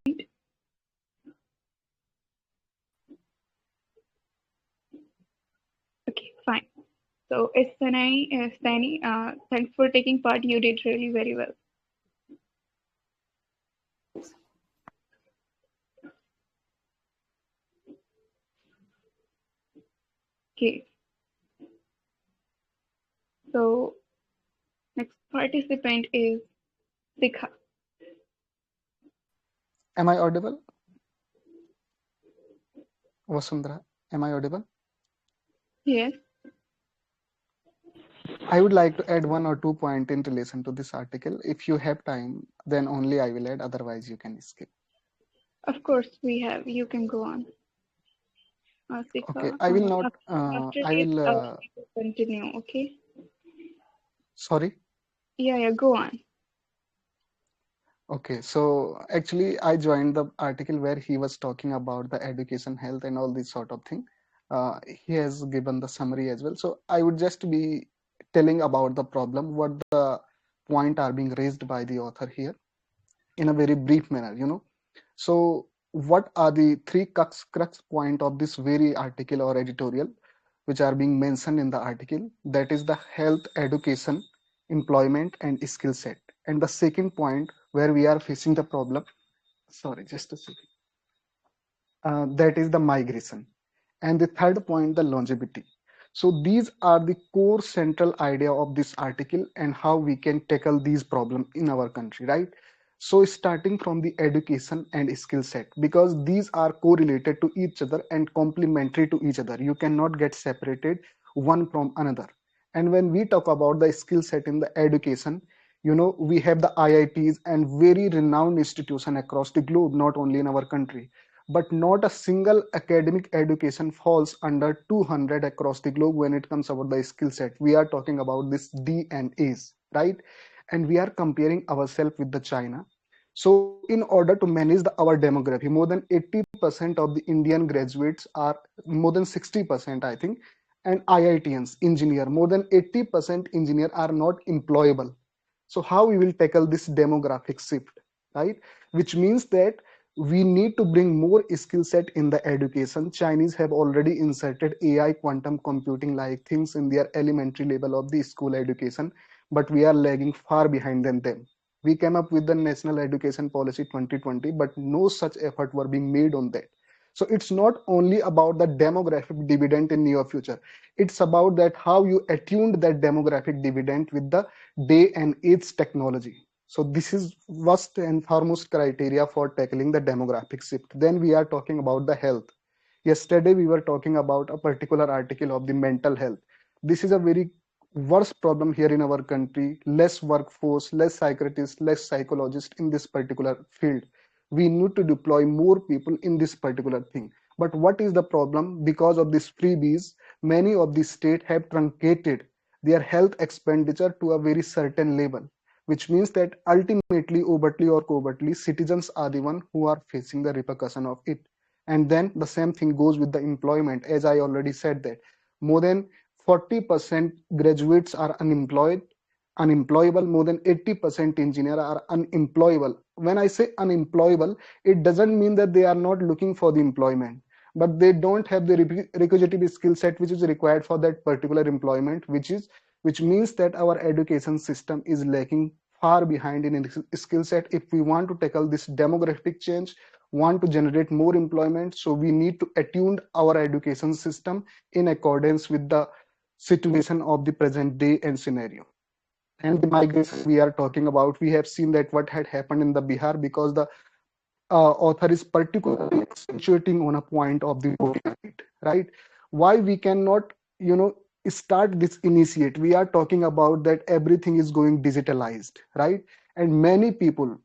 Okay, fine. So, Sani, thanks for taking part. You did really very well. Okay. So, next participant is Sikha. Am I audible? Vasundhara, am I audible? Yes. I would like to add 1 or 2 points in relation to this article. If you have time, then only I will add, otherwise you can skip. Of course, we have. You can go on. Sikha. Okay, I will not, After I this, will, we will continue, okay? sorry. Yeah, go on. Okay, so actually I joined the article where he was talking about the education, health and all this sort of thing. He has given the summary as well. So I would just be telling about the problem, what the point are being raised by the author here in a very brief manner. So what are the three crux point of this very article or editorial which are being mentioned in the article? That is the health, education, employment and skill set. And the second point where we are facing the problem, sorry, just a second, that is the migration. And the third point, the longevity. So these are the core central idea of this article and how we can tackle these problems in our country, right? So starting from the education and skill set, because these are correlated to each other and complementary to each other. You cannot get separated one from another. And when we talk about the skill set in the education, we have the IITs and very renowned institution across the globe, not only in our country, but not a single academic education falls under 200 across the globe when it comes about the skill set. We are talking about this D and A's, right? And we are comparing ourselves with the China. So in order to manage our demography, more than 80% of the Indian graduates are, more than 60% I think, and IITians, engineer, more than 80% engineer are not employable. So how we will tackle this demographic shift, right? Which means that we need to bring more skill set in the education. Chinese have already inserted AI, quantum computing like things in their elementary level of the school education, but we are lagging far behind than them. We came up with the National Education Policy 2020, but no such effort were being made on that. So it's not only about the demographic dividend in near future. It's about that how you attuned that demographic dividend with the day and age technology. So this is first and foremost criteria for tackling the demographic shift. Then we are talking about the health. Yesterday we were talking about a particular article of the mental health. This is a very worst problem here in our country. Less workforce, less psychiatrists, less psychologists in this particular field. We need to deploy more people in this particular thing. But what is the problem? Because of these freebies, many of the states have truncated their health expenditure to a very certain level, which means that ultimately, overtly or covertly, citizens are the one who are facing the repercussion of it. And then the same thing goes with the employment. As I already said that more than 40% graduates are unemployable, more than 80% engineers are unemployable. When I say unemployable, it doesn't mean that they are not looking for the employment, but they don't have the requisite skill set which is required for that particular employment, which means that our education system is lacking far behind in skill set. If we want to tackle this demographic change, want to generate more employment, so we need to attune our education system in accordance with the situation of the present day and scenario. And the migration we are talking about, we have seen that what had happened in the Bihar, because the author is particularly accentuating on a point of the voting right? Why we cannot, start this initiate, we are talking about that everything is going digitalized, right? And many people,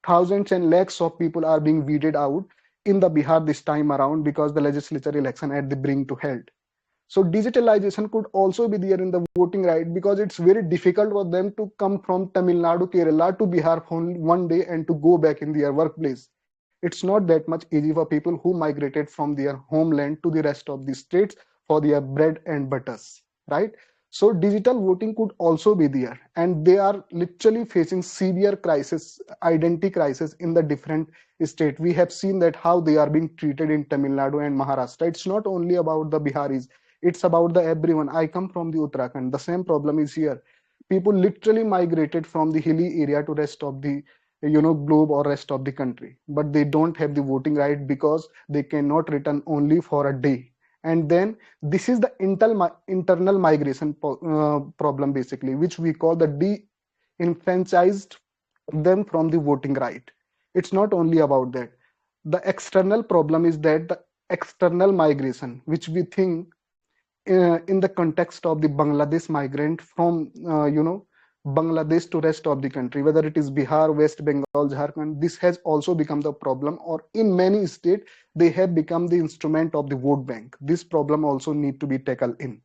thousands and lakhs of people are being weeded out in the Bihar this time around because the legislature election at the brink to held. So digitalization could also be there in the voting right, because it's very difficult for them to come from Tamil Nadu, Kerala to Bihar for one day and to go back in their workplace. It's not that much easy for people who migrated from their homeland to the rest of the states for their bread and butters, right? So digital voting could also be there, and they are literally facing severe crisis, identity crisis in the different state. We have seen that how they are being treated in Tamil Nadu and Maharashtra. It's not only about the Biharis, it's about the everyone. I come from the Uttarakhand. The same problem is here. People literally migrated from the hilly area to rest of the globe or rest of the country, but they don't have the voting right because they cannot return only for a day. And then this is the internal migration problem basically, which we call the de-enfranchised them from the voting right. It's not only about that. The external problem is that the external migration, which we think in the context of the Bangladesh migrant from Bangladesh to rest of the country, whether it is Bihar, West Bengal, Jharkhand, this has also become the problem, or in many states they have become the instrument of the vote bank. This problem also need to be tackled in.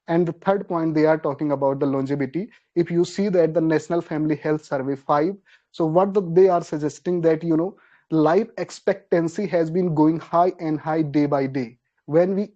And the third point, they are talking about the longevity. If you see that the National Family Health Survey 5, so they are suggesting that, life expectancy has been going high and high day by day. When we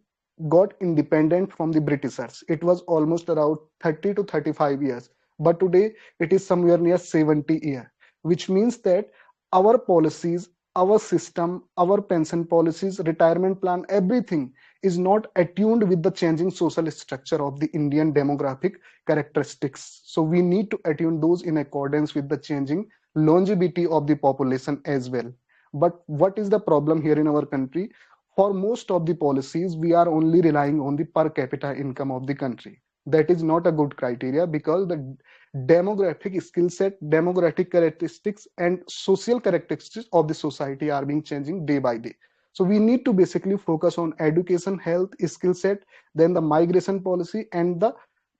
got independent from the Britishers, it was almost around 30 to 35 years. But today it is somewhere near 70 years, which means that our policies, our system, our pension policies, retirement plan, everything is not attuned with the changing social structure of the Indian demographic characteristics. So we need to attune those in accordance with the changing longevity of the population as well. But what is the problem here in our country? For most of the policies, we are only relying on the per capita income of the country. That is not a good criteria, because the demographic skill set, demographic characteristics, and social characteristics of the society are being changing day by day. So we need to basically focus on education, health, skill set, then the migration policy, and the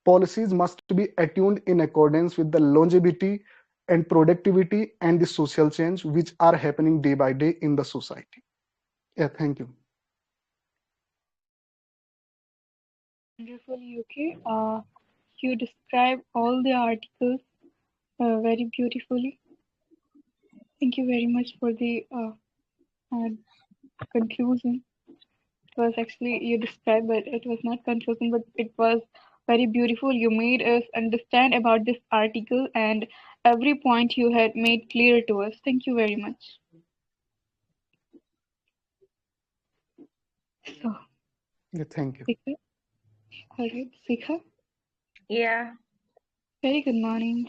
policies must be attuned in accordance with the longevity and productivity and the social change which are happening day by day in the society. Yeah, thank you. Wonderful, UK. You describe all the articles very beautifully. Thank you very much for the conclusion. It was actually, you described, but it was not conclusion, but it was very beautiful. You made us understand about this article, and every point you had made clear to us. Thank you very much. So, Yeah, thank you. Sikha, are you Sikha? Yeah, Very good morning.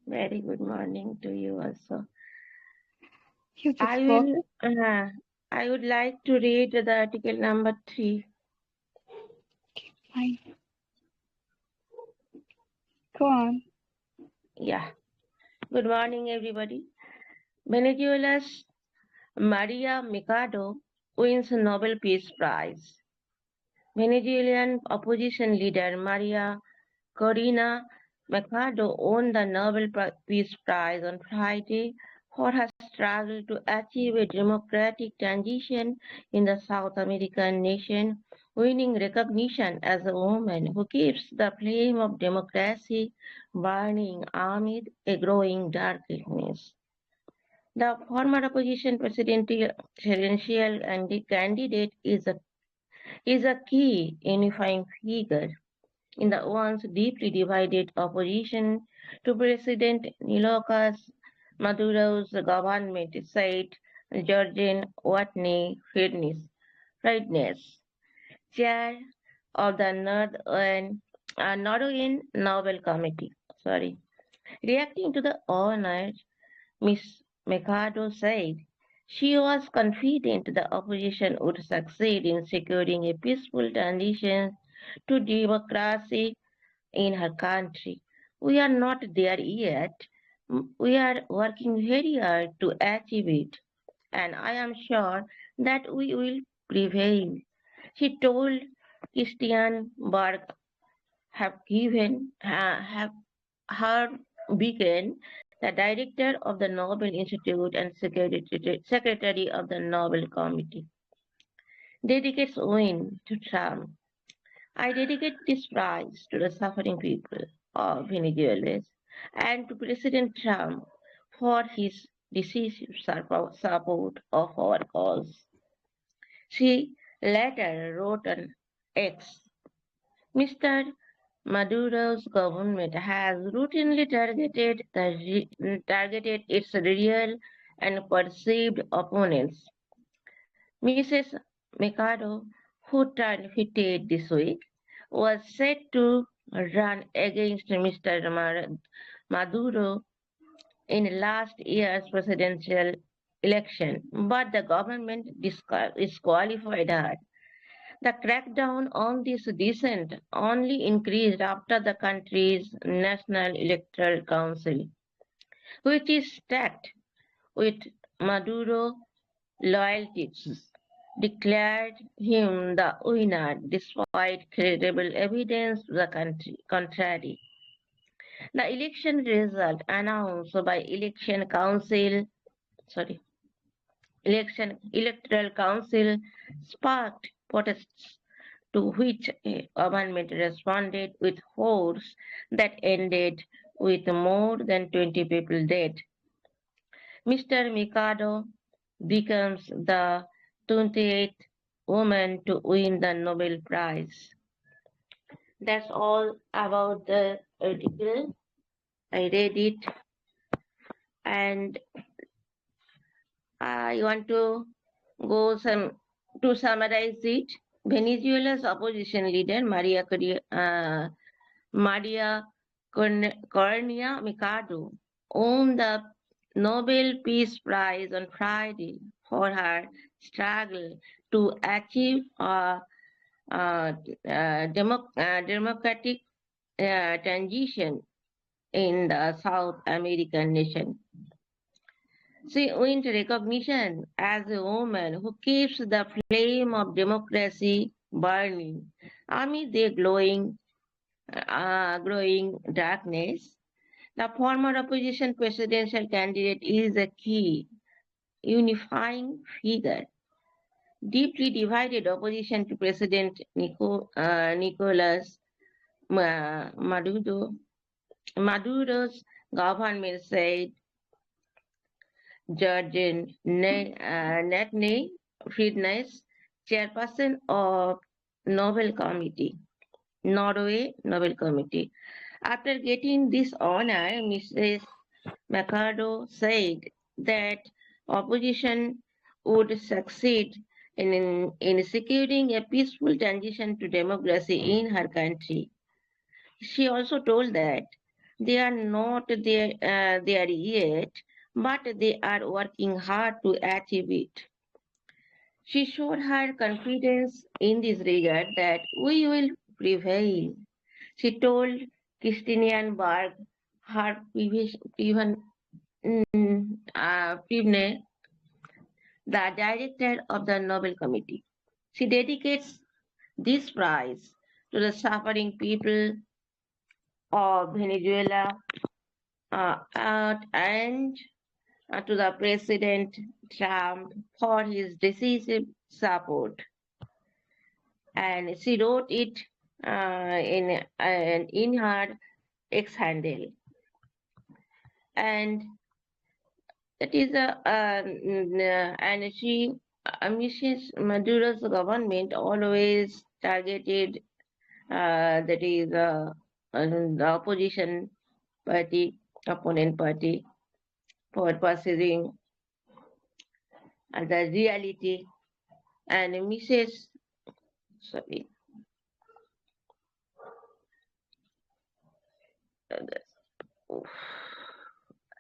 very good morning to you also. You just I would like to read the article number 3. Okay, fine. Go on. Yeah. Good morning, everybody. Venezuela's Maria Mikado wins Nobel Peace Prize. Venezuelan opposition leader Maria Corina Machado won the Nobel Peace Prize on Friday for her struggle to achieve a democratic transition in the South American nation, winning recognition as a woman who keeps the flame of democracy burning amid a growing darkness. The former opposition presidential candidate is a key unifying figure in the once deeply divided opposition to President Nicolás Maduro's government, said Georgian Watney Friednes, chair of the Norwegian Nobel Committee. Reacting to the honor, Ms. Mercado said she was confident the opposition would succeed in securing a peaceful transition to democracy in her country. We are not there yet. We are working very hard to achieve it, and I am sure that we will prevail, she told Christian Berg have her become the director of the Nobel Institute and secretary of the Nobel Committee. Dedicates win to Trump. I dedicate this prize to the suffering people of Venezuela and to President Trump for his decisive support of our cause. She later wrote on X, Mr. Maduro's government has routinely targeted its real and perceived opponents. Mrs. Mikado, who turned 58 this week, was set to run against Mr. Maduro in last year's presidential election, but the government disqualified her. The crackdown on this dissent only increased after the country's National Electoral Council, which is stacked with Maduro loyalties, declared him the winner despite credible evidence to the contrary. The election result announced by Electoral Council sparked protests to which a government responded with force that ended with more than 20 people dead. Mr. Mikado becomes the 28th woman to win the Nobel Prize. That's all about the article. I read it and I want to to summarize it. Venezuela's opposition leader Maria Corina Mikado won the Nobel Peace Prize on Friday for her struggle to achieve a democratic transition in the South American nation. She won recognition as a woman who keeps the flame of democracy burning amid the growing darkness. The former opposition presidential candidate is a key unifying figure. Deeply divided opposition to President Nicolas Maduro's government said Jordan Natney Friednes, chairperson of Norway Nobel Committee. After getting this honor, Mrs. Mercado said that opposition would succeed in securing a peaceful transition to democracy in her country. She also told that they are not there yet, but they are working hard to achieve it. She showed her confidence in this regard that we will prevail. She told Christian Berg, her previous the director of the Nobel Committee. She dedicates this prize to the suffering people of Venezuela and to the President Trump for his decisive support. And she wrote it in her X handle. And that is and she Mrs. Maduro's government always targeted the opposition party, opponent party, for perceiving the reality. And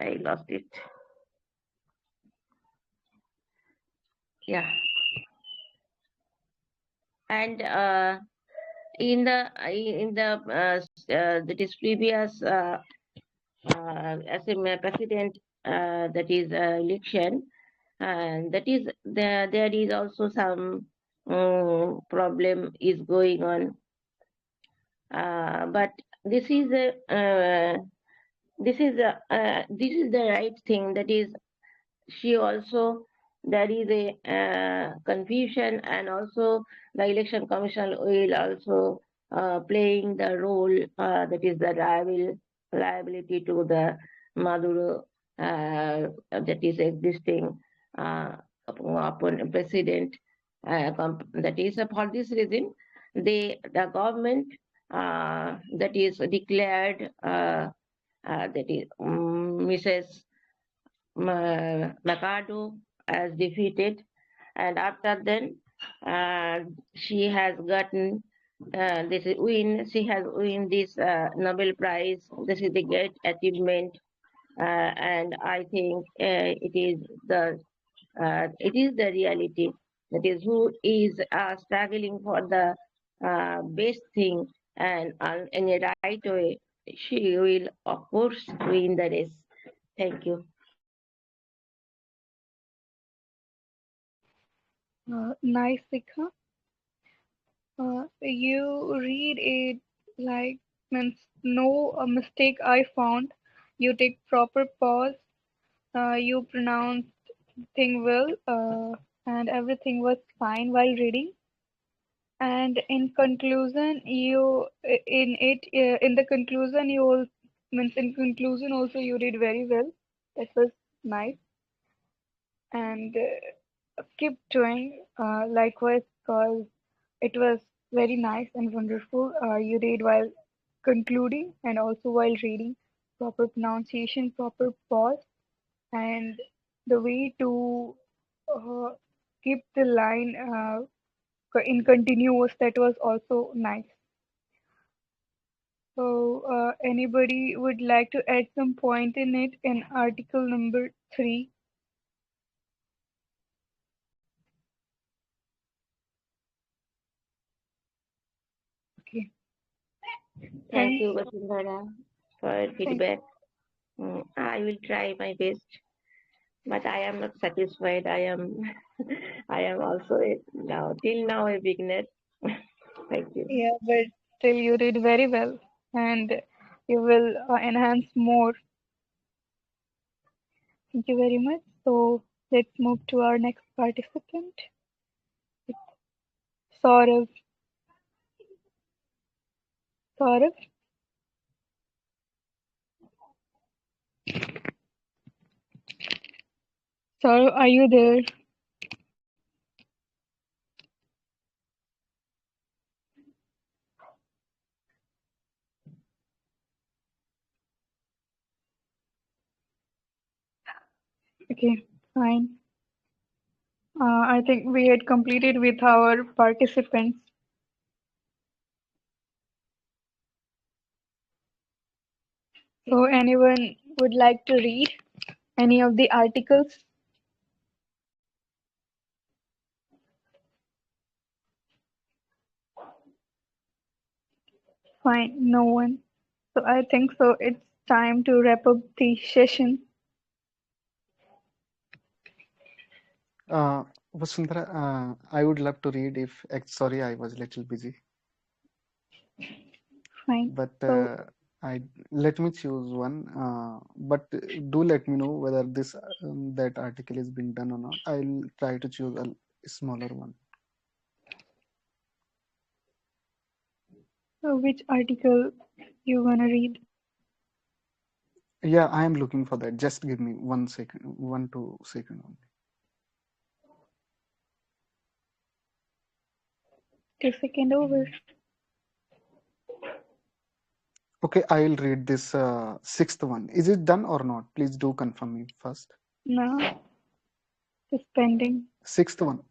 I lost it. Yeah. And in the that is previous as a president that is election, and that is there is also some problem is going on. But this is this is the right thing. That is, she also, there is a confusion, and also the election commission will also playing the role, that is the liability to the Maduro, that is existing upon president. That is, for this reason, the government that is declared, that is Mrs. Mercado as defeated, and after then she has gotten this win. She has win this Nobel Prize. This is the great achievement, and I think it is the reality. That is, who is struggling for the best thing, and in a right way, she will of course win the race. Thank you. Nice, Sikha. You read it like means no mistake I found. You take proper pause. You pronounced thing well, and everything was fine while reading. And in conclusion, in the conclusion you all means in conclusion also you did very well. That was nice, and keep doing likewise, because it was very nice and wonderful. You read while concluding and also while reading, proper pronunciation, proper pause, and the way to uh, keep the line in continuous, that was also nice. So, anybody would like to add some point in it in article number 3? Okay, Thank you, thanks. Vasundhara, for Thanks. feedback. I will try my best, but I am not satisfied. I am, I am also now till now a beginner. Thank you. Yeah, but still you did very well, and you will enhance more. Thank you very much. So let's move to our next participant, Saurav. Saurav, Saurav, are you there? Okay, fine. I think we had completed with our participants. So anyone would like to read any of the articles? Fine, no one. So I think so it's time to wrap up the session. Vasundhara, I would love to read if, sorry, I was a little busy, Fine. but So I let me choose one. But do let me know whether this that article is being done or not. I'll try to choose a smaller one. which article you wanna read? Yeah, I am looking for that. Just give me 1 second, 1 2 second only. 2 second over. Okay, I'll read this sixth one. Is it done or not? Please do confirm me first. No, it's pending. Sixth one.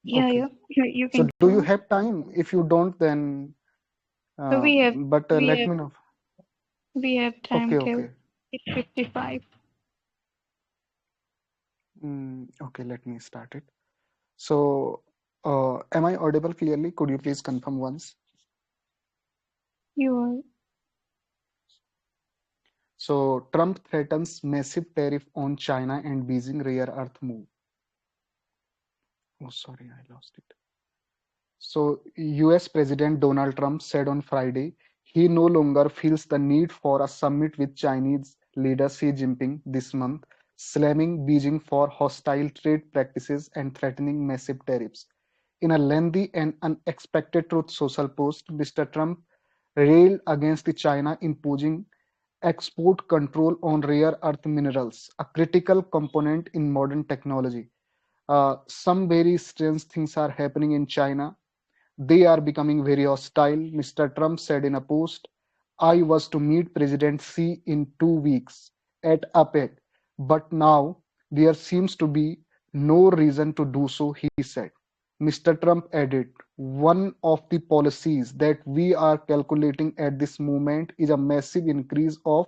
Yeah, Okay. yeah. You So can do go you on. have time? If you don't, then So but we let have me know. we have time Okay, till okay. 8:55. Okay, let me start it. So, am I audible clearly? Could you please confirm once? You are. So, Trump threatens massive tariff on China and Beijing rare earth move. Oh, sorry, I lost it. So, US President Donald Trump said on Friday he no longer feels the need for a summit with Chinese leader Xi Jinping this month, slamming Beijing for hostile trade practices and threatening massive tariffs. In a lengthy and unexpected Truth Social post, Mr. Trump railed against the China imposing export control on rare earth minerals, a critical component in modern technology. Some very strange things are happening in China. They are becoming very hostile. Mr. Trump said in a post, I was to meet President Xi in 2 weeks at APEC, but now there seems to be no reason to do so, he said. Mr. Trump added, one of the policies that we are calculating at this moment is a massive increase of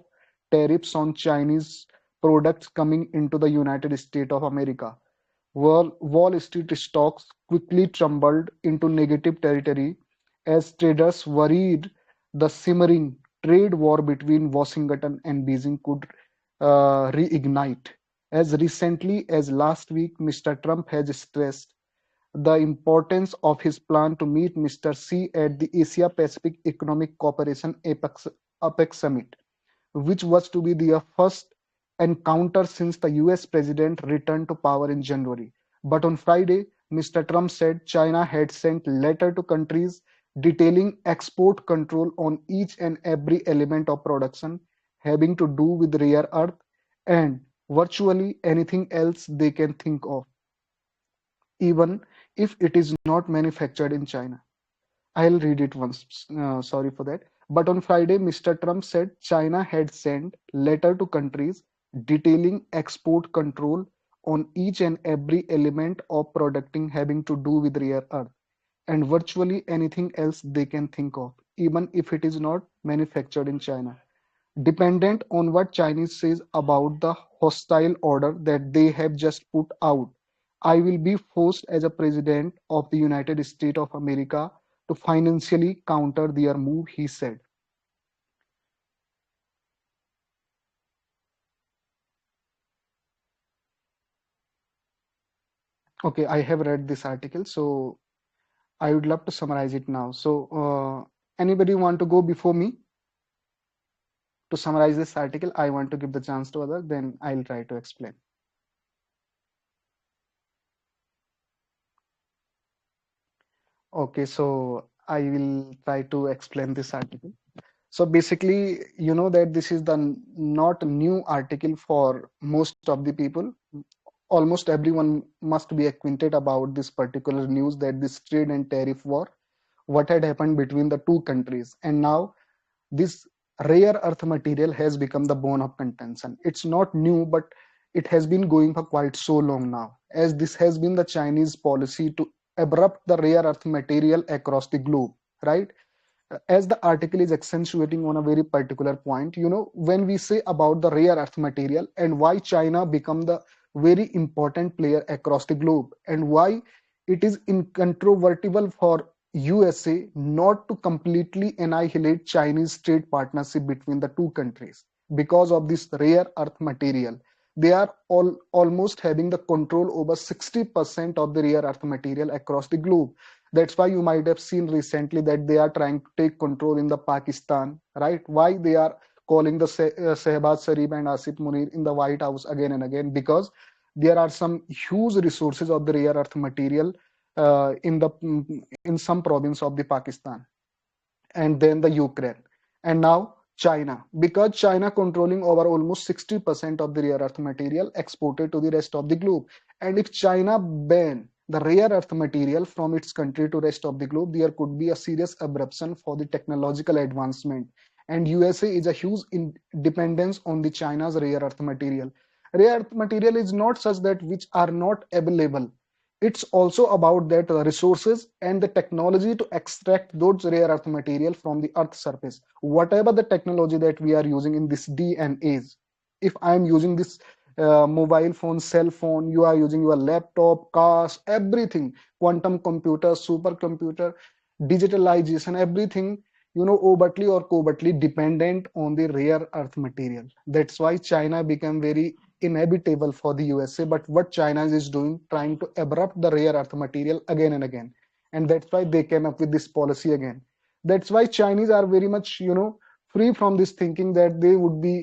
tariffs on Chinese products coming into the United States of America. Wall Street stocks quickly tumbled into negative territory as traders worried the simmering trade war between Washington and Beijing could reignite. As recently as last week, Mr. Trump has stressed the importance of his plan to meet Mr. Xi at the Asia Pacific Economic Cooperation APEC summit, which was to be their first encounter since the US president returned to power in January. But on Friday, Mr. Trump said China had sent letter to countries detailing export control on each and every element of production having to do with rare earth and virtually anything else they can think of, even if it is not manufactured in China. I'll read it once. Sorry for that. But on Friday, Mr. Trump said China had sent letter to countries detailing export control on each and every element of producting having to do with rare earth and virtually anything else they can think of, even if it is not manufactured in China. Dependent on what Chinese says about the hostile order that they have just put out, I will be forced as a president of the United States of America to financially counter their move, he said. Okay, I have read this article, so I would love to summarize it now. So, anybody want to go before me to summarize this article? I want to give the chance to others, then I'll try to explain. Okay, so I will try to explain this article. So basically, you know that this is the not new article for most of the people. Almost everyone must be acquainted about this particular news that this trade and tariff war, what had happened between the two countries. And now this rare earth material has become the bone of contention. It's not new, but it has been going for quite so long now, as this has been the Chinese policy to abrupt the rare earth material across the globe, right? As the article is accentuating on a very particular point, you know, when we say about the rare earth material and why China become the very important player across the globe and why it is incontrovertible for USA not to completely annihilate Chinese trade partnership between the two countries because of this rare earth material. They are almost having the control over 60% of the rare earth material across the globe. That's why you might have seen recently that they are trying to take control in the Pakistan, right? Why they are calling the Shehbaz Sharif and Asif Munir in the White House again and again? Because there are some huge resources of the rare earth material in some province of the Pakistan, and then the Ukraine, and now China, because China controlling over almost 60% of the rare earth material exported to the rest of the globe. And if China ban the rare earth material from its country to rest of the globe, there could be a serious abruption for the technological advancement. And USA is a huge dependence on the China's rare earth material. Rare earth material is not such that which are not available. It's also about that resources and the technology to extract those rare earth material from the earth surface. Whatever the technology that we are using in this D and age, if I'm using this mobile phone, cell phone, you are using your laptop, cars, everything, quantum computer, supercomputer, digitalization, everything, you know, overtly or covertly dependent on the rare earth material. That's why China became very inevitable for the USA. But what China is doing, trying to abrupt the rare earth material again and again. and that's why they came up with this policy again. That's why Chinese are very much, free from this thinking that they would be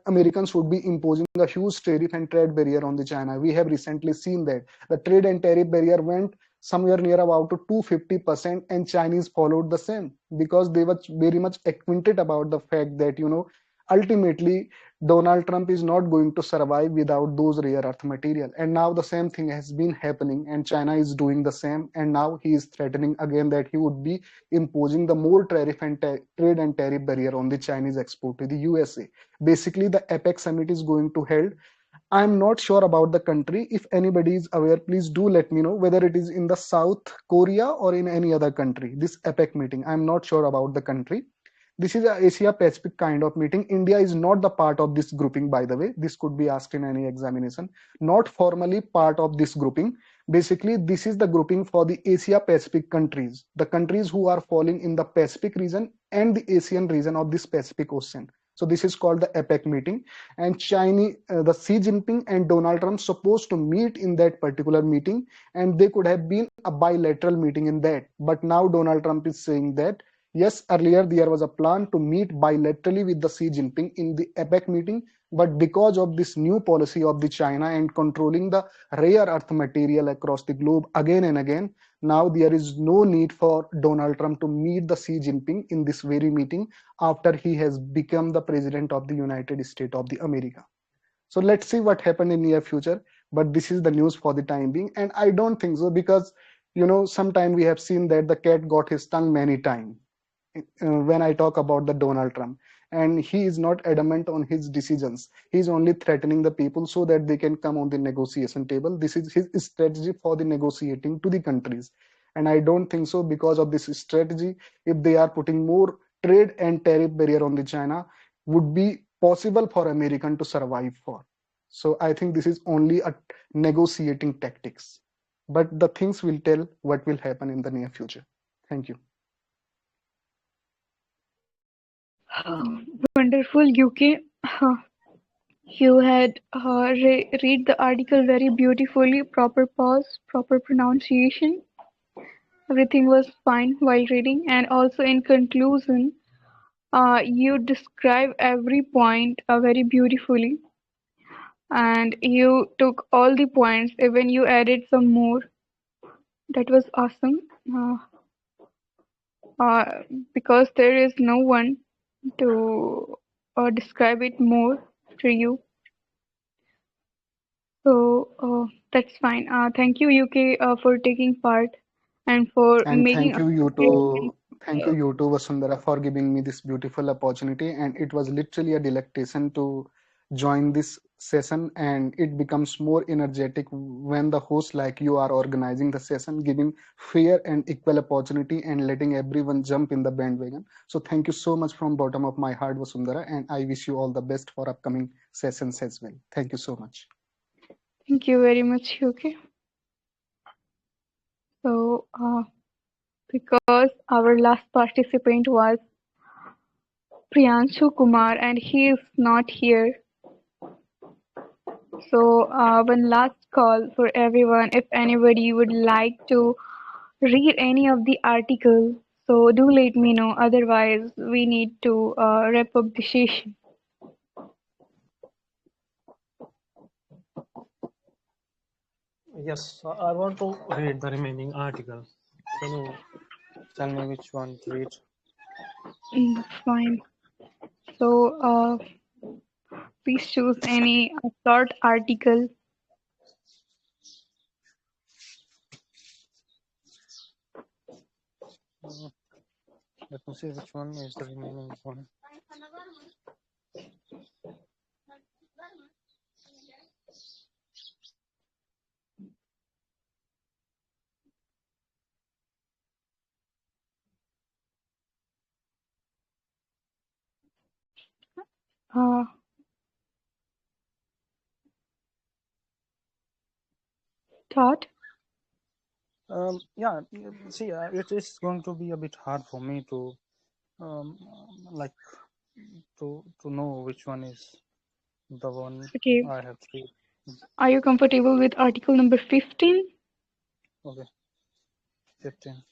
Americans would be imposing a huge tariff and trade barrier on the China. We have recently seen that the trade and tariff barrier went somewhere near about to 250%, and Chinese followed the same because they were very much acquainted about the fact that ultimately Donald Trump is not going to survive without those rare earth material. And now the same thing has been happening, and China is doing the same. And now he is threatening again that he would be imposing the more tariff and trade and tariff barrier on the Chinese export to the USA. Basically, the APEC summit is going to held. I'm not sure about the country. If anybody is aware, please do let me know whether it is in the South Korea or in any other country. This APEC meeting, I'm not sure about the country. This is a Asia Pacific kind of meeting. India is not the part of this grouping, by the way. This could be asked in any examination. Not formally part of this grouping. Basically, this is the grouping for the Asia Pacific countries, the countries who are falling in the Pacific region and the Asian region of this Pacific Ocean. So this is called the APEC meeting, and the Xi Jinping and Donald Trump supposed to meet in that particular meeting, and they could have been a bilateral meeting in that. But now Donald Trump is saying that yes, earlier there was a plan to meet bilaterally with the Xi Jinping in the APEC meeting, but because of this new policy of the China and controlling the rare earth material across the globe again and again, now there is no need for Donald Trump to meet the Xi Jinping in this very meeting after he has become the president of the United States of the America. So let's see what happened in near future. But this is the news for the time being, and I don't think so because sometime we have seen that the cat got his tongue many times when I talk about the Donald Trump, and he is not adamant on his decisions. He's only threatening the people so that they can come on the negotiation table. This is his strategy for the negotiating to the countries, and I don't think so because of this strategy. If they are putting more trade and tariff barrier on the China, would be possible for American to survive for. So I think this is only a negotiating tactics, but the things will tell what will happen in the near future. Thank you. Wonderful, UK. You had read the article very beautifully, proper pause, proper pronunciation. Everything was fine while reading, and also in conclusion, you describe every point very beautifully, and you took all the points, even you added some more. That was awesome. Uh, because there is no one to describe it more to you. So that's fine. Thank you, UK, for taking part and for And making thank us you, you great. too. Thank you, you too, Vasundhara, for giving me this beautiful opportunity. And it was literally a delectation to join this session. And it becomes more energetic when the host, like you, are organizing the session, giving fair and equal opportunity and letting everyone jump in the bandwagon. So thank you so much from bottom of my heart, Vasundhara. And I wish you all the best for upcoming sessions as well. Thank you so much. Thank you very much, UK. So because our last participant was Priyanshu Kumar and he is not here. So one last call for everyone. If anybody would like to read any of the articles, so do let me know. Otherwise, we need to wrap up the session. Yes, I want to read the remaining article. Can you tell me which one to read? Fine. So please choose any short article. Let me see which one is the remaining one. Thought? Yeah, see, it is going to be a bit hard for me to like to know which one is the one Okay. I have to read. Are you comfortable with article number 15? Okay. 15.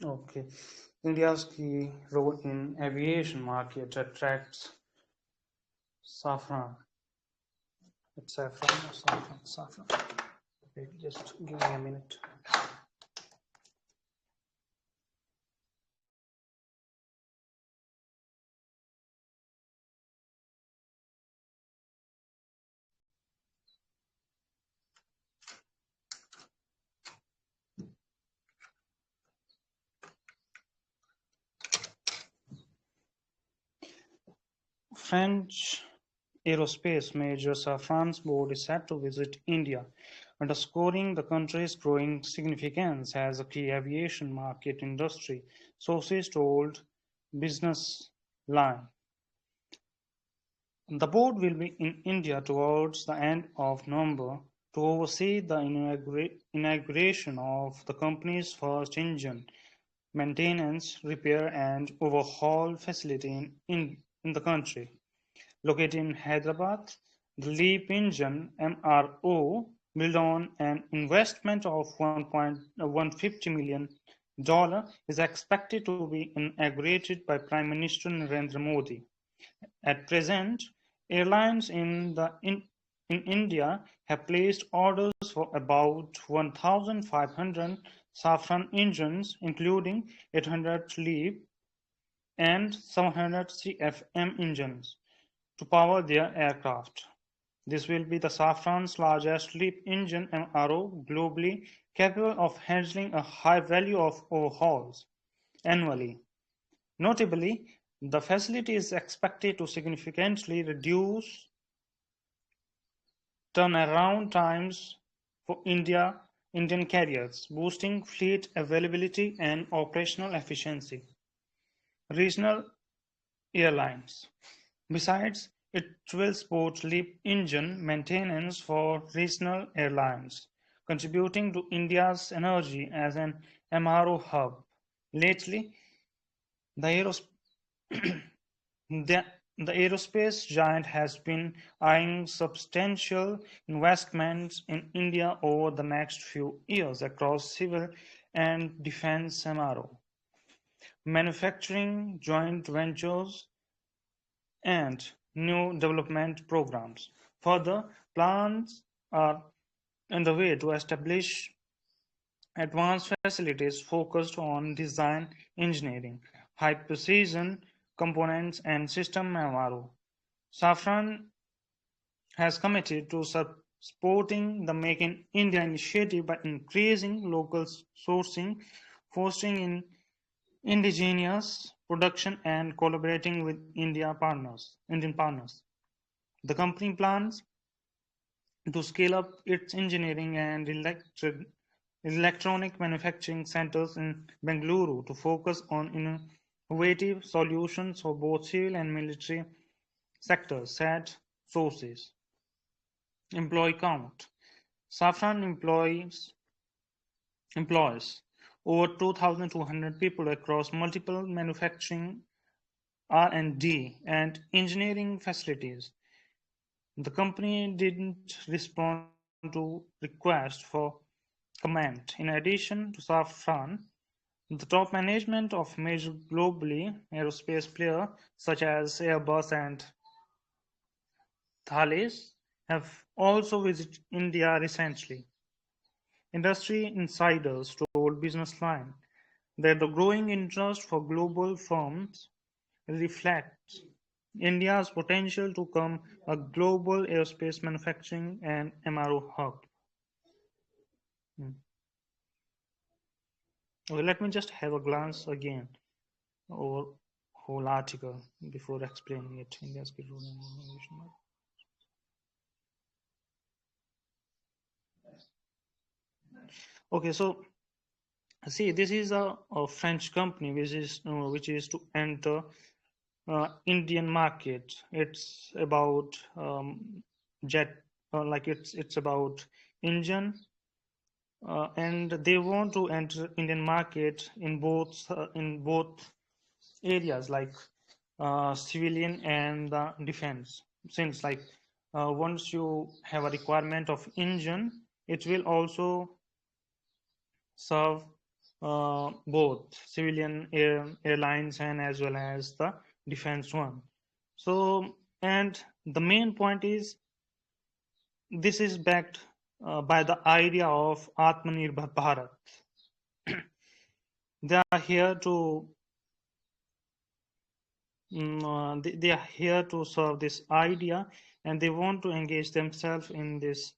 Okay. India's key role in aviation market attracts saffron. It's saffron or saffron? Saffron. Okay, just give me a minute. French aerospace major Safran's board is set to visit India, underscoring the country's growing significance as a key aviation market industry, sources told Business Line. The board will be in India towards the end of November to oversee the inauguration of the company's first engine maintenance, repair and overhaul facility in the country. Located in Hyderabad, the LEAP engine (MRO), built on an investment of $150 million, is expected to be inaugurated by Prime Minister Narendra Modi. At present, airlines in India have placed orders for about 1,500 Safran engines, including 800 LEAP and 700 CFM engines, to power their aircraft. This will be the Safran's largest LEAP engine MRO globally, capable of handling a high value of overhauls annually. Notably, the facility is expected to significantly reduce turnaround times for Indian carriers, boosting fleet availability and operational efficiency. Regional airlines. Besides, it will support LEAP engine maintenance for regional airlines, contributing to India's energy as an MRO hub. Lately, the aerospace giant has been eyeing substantial investments in India over the next few years across civil and defense MRO, manufacturing joint ventures, and new development programs. Further, plans are underway to establish advanced facilities focused on design engineering, high precision components, and system MRO. Safran has committed to supporting the Make in India initiative by increasing local sourcing, fostering indigenous production, and collaborating with Indian partners. The company plans to scale up its engineering and electronic manufacturing centers in Bengaluru to focus on innovative solutions for both civil and military sectors, said sources. Employee count. Safran employs over 2,200 people across multiple manufacturing, R&D, and engineering facilities. The company didn't respond to requests for comment. In addition to Safran, the top management of major globally aerospace players such as Airbus and Thales have also visited India recently. Industry insiders told Business Line that the growing interest for global firms reflects India's potential to become a global aerospace manufacturing and MRO hub. Okay, let me just have a glance again over whole article before explaining it. India's key role in aviation market. Okay, so see, this is a French company which is to enter Indian market. It's about jet, like it's about engine, and they want to enter Indian market in both areas, like civilian and defense. Since like once you have a requirement of engine, it will also serve both civilian airlines and as well as the defense one. So, and the main point is this is backed by the idea of Atmanirbhar Bharat. They are here to they are here to serve this idea, and they want to engage themselves in this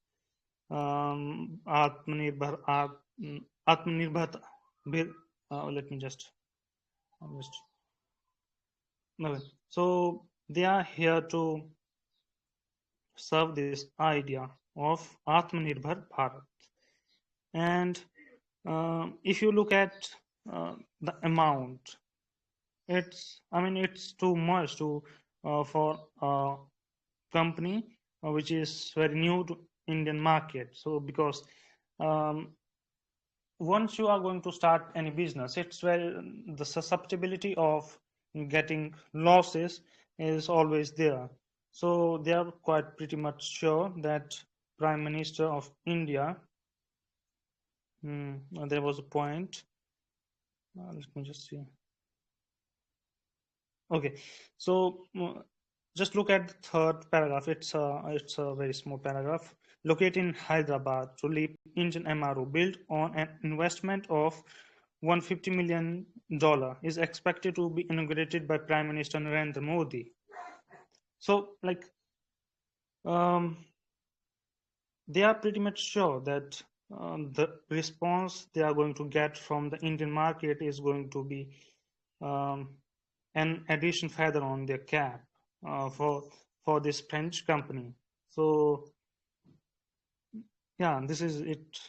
Atmanirbhar. Let me just no. So they are here to serve this idea of Atmanirbhar Bharat. And if you look at the amount, it's too much to for a company which is very new to Indian market. So because um, once you are going to start any business, it's where the susceptibility of getting losses is always there. So they are quite pretty much sure that Prime Minister of India, there was a point. Let me just see. Okay, so just look at the third paragraph. It's a very small paragraph. Located in Hyderabad, to lead Indian MRO built on an investment of $150 million is expected to be inaugurated by Prime Minister Narendra Modi. So, like, they are pretty much sure that the response they are going to get from the Indian market is going to be an addition feather on their cap for this French company. So yeah, this is it.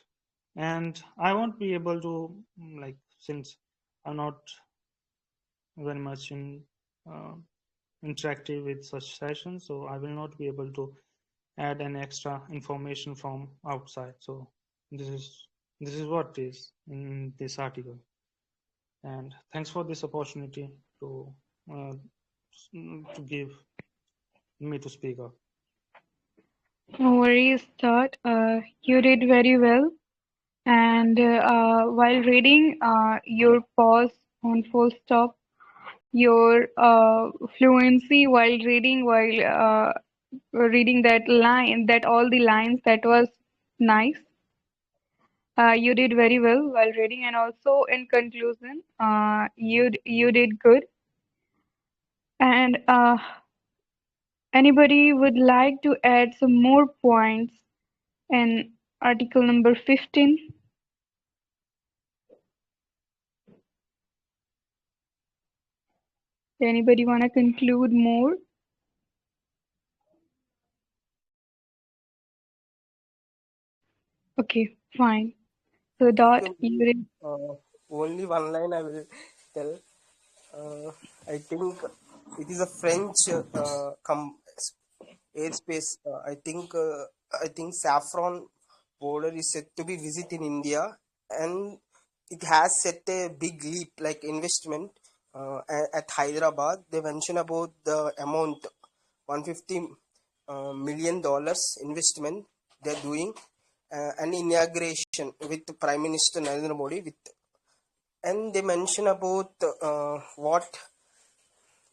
And I won't be able to, like, since I'm not very much interactive with such sessions, so I will not be able to add an extra information from outside. So this is what is in this article. And thanks for this opportunity to give me to speak up. No worries, Todd. You did very well. And while reading, your pause on full stop, your fluency while reading that line, that all the lines, that was nice. You did very well while reading, and also in conclusion, you did good. And anybody would like to add some more points in article number 15? Anybody want to conclude more? Okay, fine. So Dot, you did. Only one line I will tell. I think it is a French airspace. I think saffron border is said to be visit in India, and it has set a big leap like investment at Hyderabad. They mention about the amount $150 million investment they're doing, an inauguration with Prime Minister Narendra Modi with, and they mention about what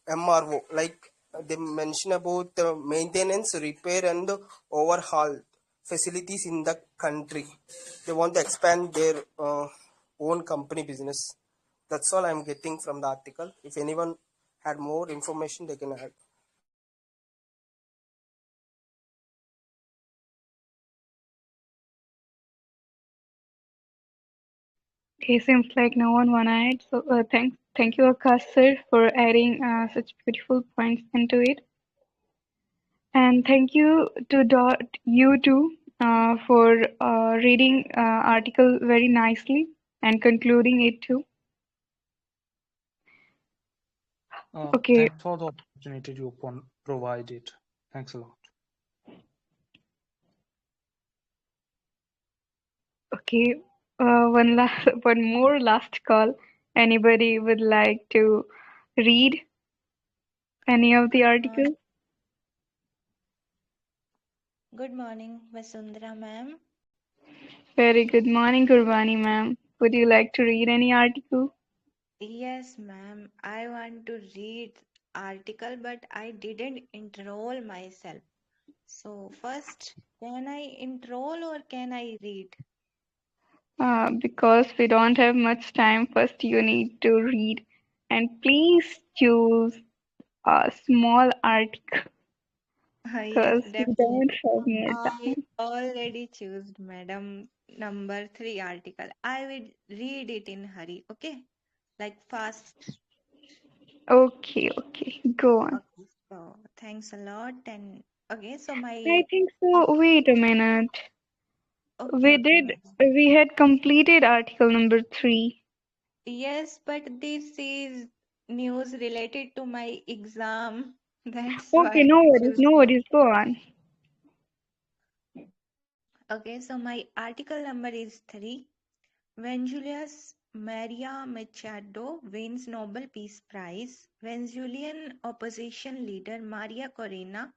MRO, like they mention about maintenance, repair, and overhaul facilities in the country. They want to expand their own company business. That's all I'm getting from the article. If anyone had more information, they can add. It seems like no one wanna add. So thank you, Akash sir, for adding such beautiful points into it. And thank you to you too for reading article very nicely and concluding it too. Okay, Thanks for the opportunity you provided. Thanks a lot. okay. One more last call. Anybody would like to read any of the articles? Good morning, Vasundhara ma'am. Very good morning, Gurbani ma'am. Would you like to read any article? Yes, ma'am. I want to read article, but I didn't enroll myself. So first, can I enroll or can I read? Because we don't have much time, first you need to read. And please choose a small article Yes, because we definitely. don't have more I time. already chose, madam, number 3 article. I will read it in hurry, okay? Like fast. Okay, okay, go on. Okay, so thanks a lot. And okay, so I my think so. Wait a minute. okay, okay, madam. We had completed article number 3. Yes, but this is news related to my exam. That's Okay, why I choose. no worries, go on. Okay, so my article number is 3. When Julius Maria Machado wins Nobel Peace Prize, Venezuelan opposition leader Maria Corina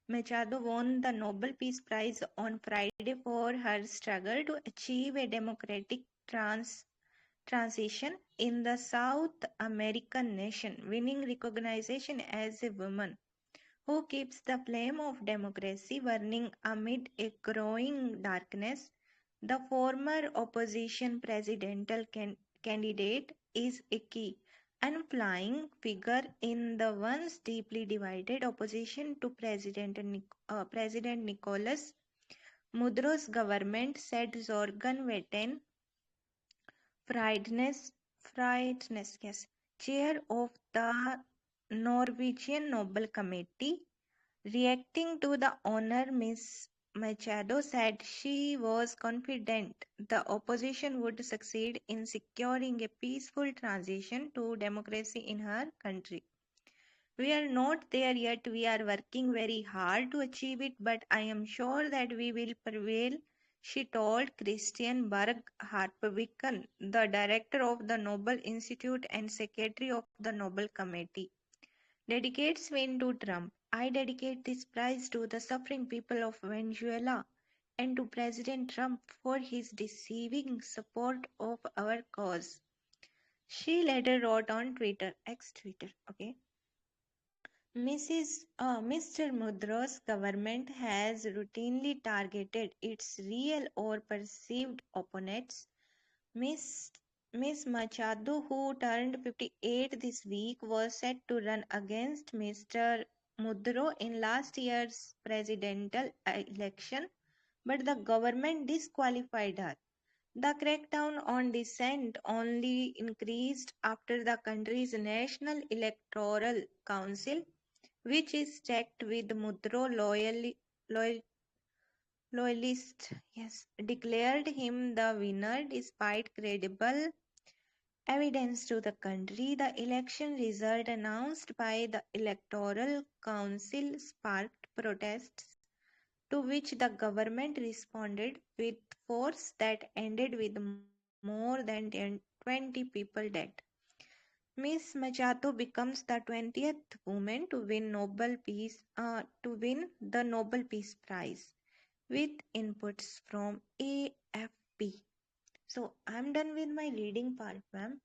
Machado won the Nobel Peace Prize on Friday for her struggle to achieve a democratic transition in the South American nation, winning recognition as a woman who keeps the flame of democracy burning amid a growing darkness. The former opposition presidential candidate is a key and flying figure in the once deeply divided opposition to President Nicolas Maduro's government, said Zorgan Vetten, Friednes, yes, chair of the Norwegian Nobel Committee. Reacting to the honor, Ms. Machado said she was confident the opposition would succeed in securing a peaceful transition to democracy in her country. We are not there yet. We are working very hard to achieve it, but I am sure that we will prevail, she told Christian Berg Harpviken, the director of the Nobel Institute and secretary of the Nobel Committee. Dedicates win to Trump. I dedicate this prize to the suffering people of Venezuela and to President Trump for his deceiving support of our cause. She later wrote on Twitter, ex-Twitter, okay. Mr. Mudra's government has routinely targeted its real or perceived opponents. Miss Miss Machado, who turned 58 this week, was set to run against Mr. Mudro in last year's presidential election, but the government disqualified her. The crackdown on dissent only increased after the country's National Electoral Council, which is stacked with Mudro loyalists, yes, declared him the winner despite credible evidence to the country. The election result announced by the Electoral Council sparked protests, to which the government responded with force that ended with more than 20 people dead. Miss Machado becomes the 20th woman to win the Nobel Peace Prize with inputs from AFP. So I'm done with my reading part, ma'am.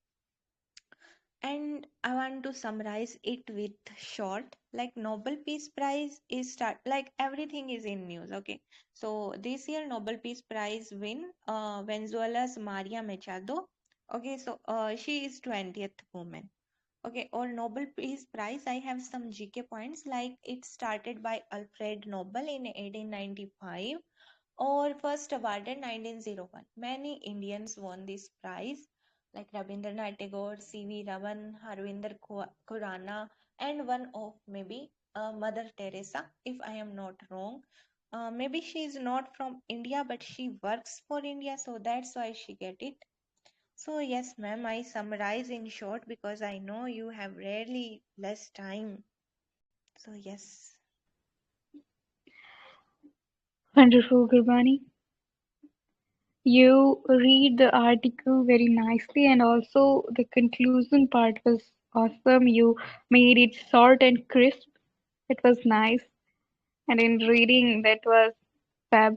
And I want to summarize it with short. Like Nobel Peace Prize is start like everything is in news. Okay, so this year Nobel Peace Prize win Venezuela's Maria Machado. Okay, so she is 20th woman. Okay, or Nobel Peace Prize, I have some GK points. Like it started by Alfred Nobel in 1895 or first awarded 1901. Many Indians won this prize, like Rabindranath Tagore, C.V. Raman, Harvinder Khurana, and one of maybe Mother Teresa, if I am not wrong. Maybe she is not from India, but she works for India, so that's why she get it. So yes, ma'am, I summarize in short because I know you have rarely less time. So yes. Wonderful, Gurbani. You read the article very nicely, and also the conclusion part was awesome. You made it short and crisp. It was nice. And in reading, that was fab.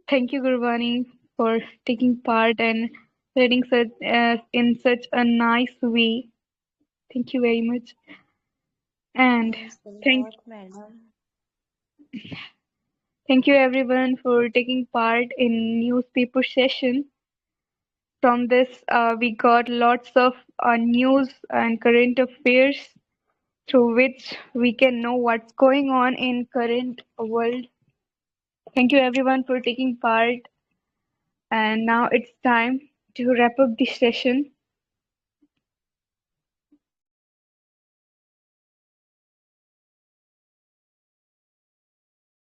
Thank you, Gurbani, for taking part and reading such in such a nice way. Thank you very much. And Thanks a thank lot, madam. thank you everyone for taking part in newspaper session. From this, we got lots of news and current affairs through which we can know what's going on in current world. Thank you everyone for taking part. And now it's time to wrap up this session.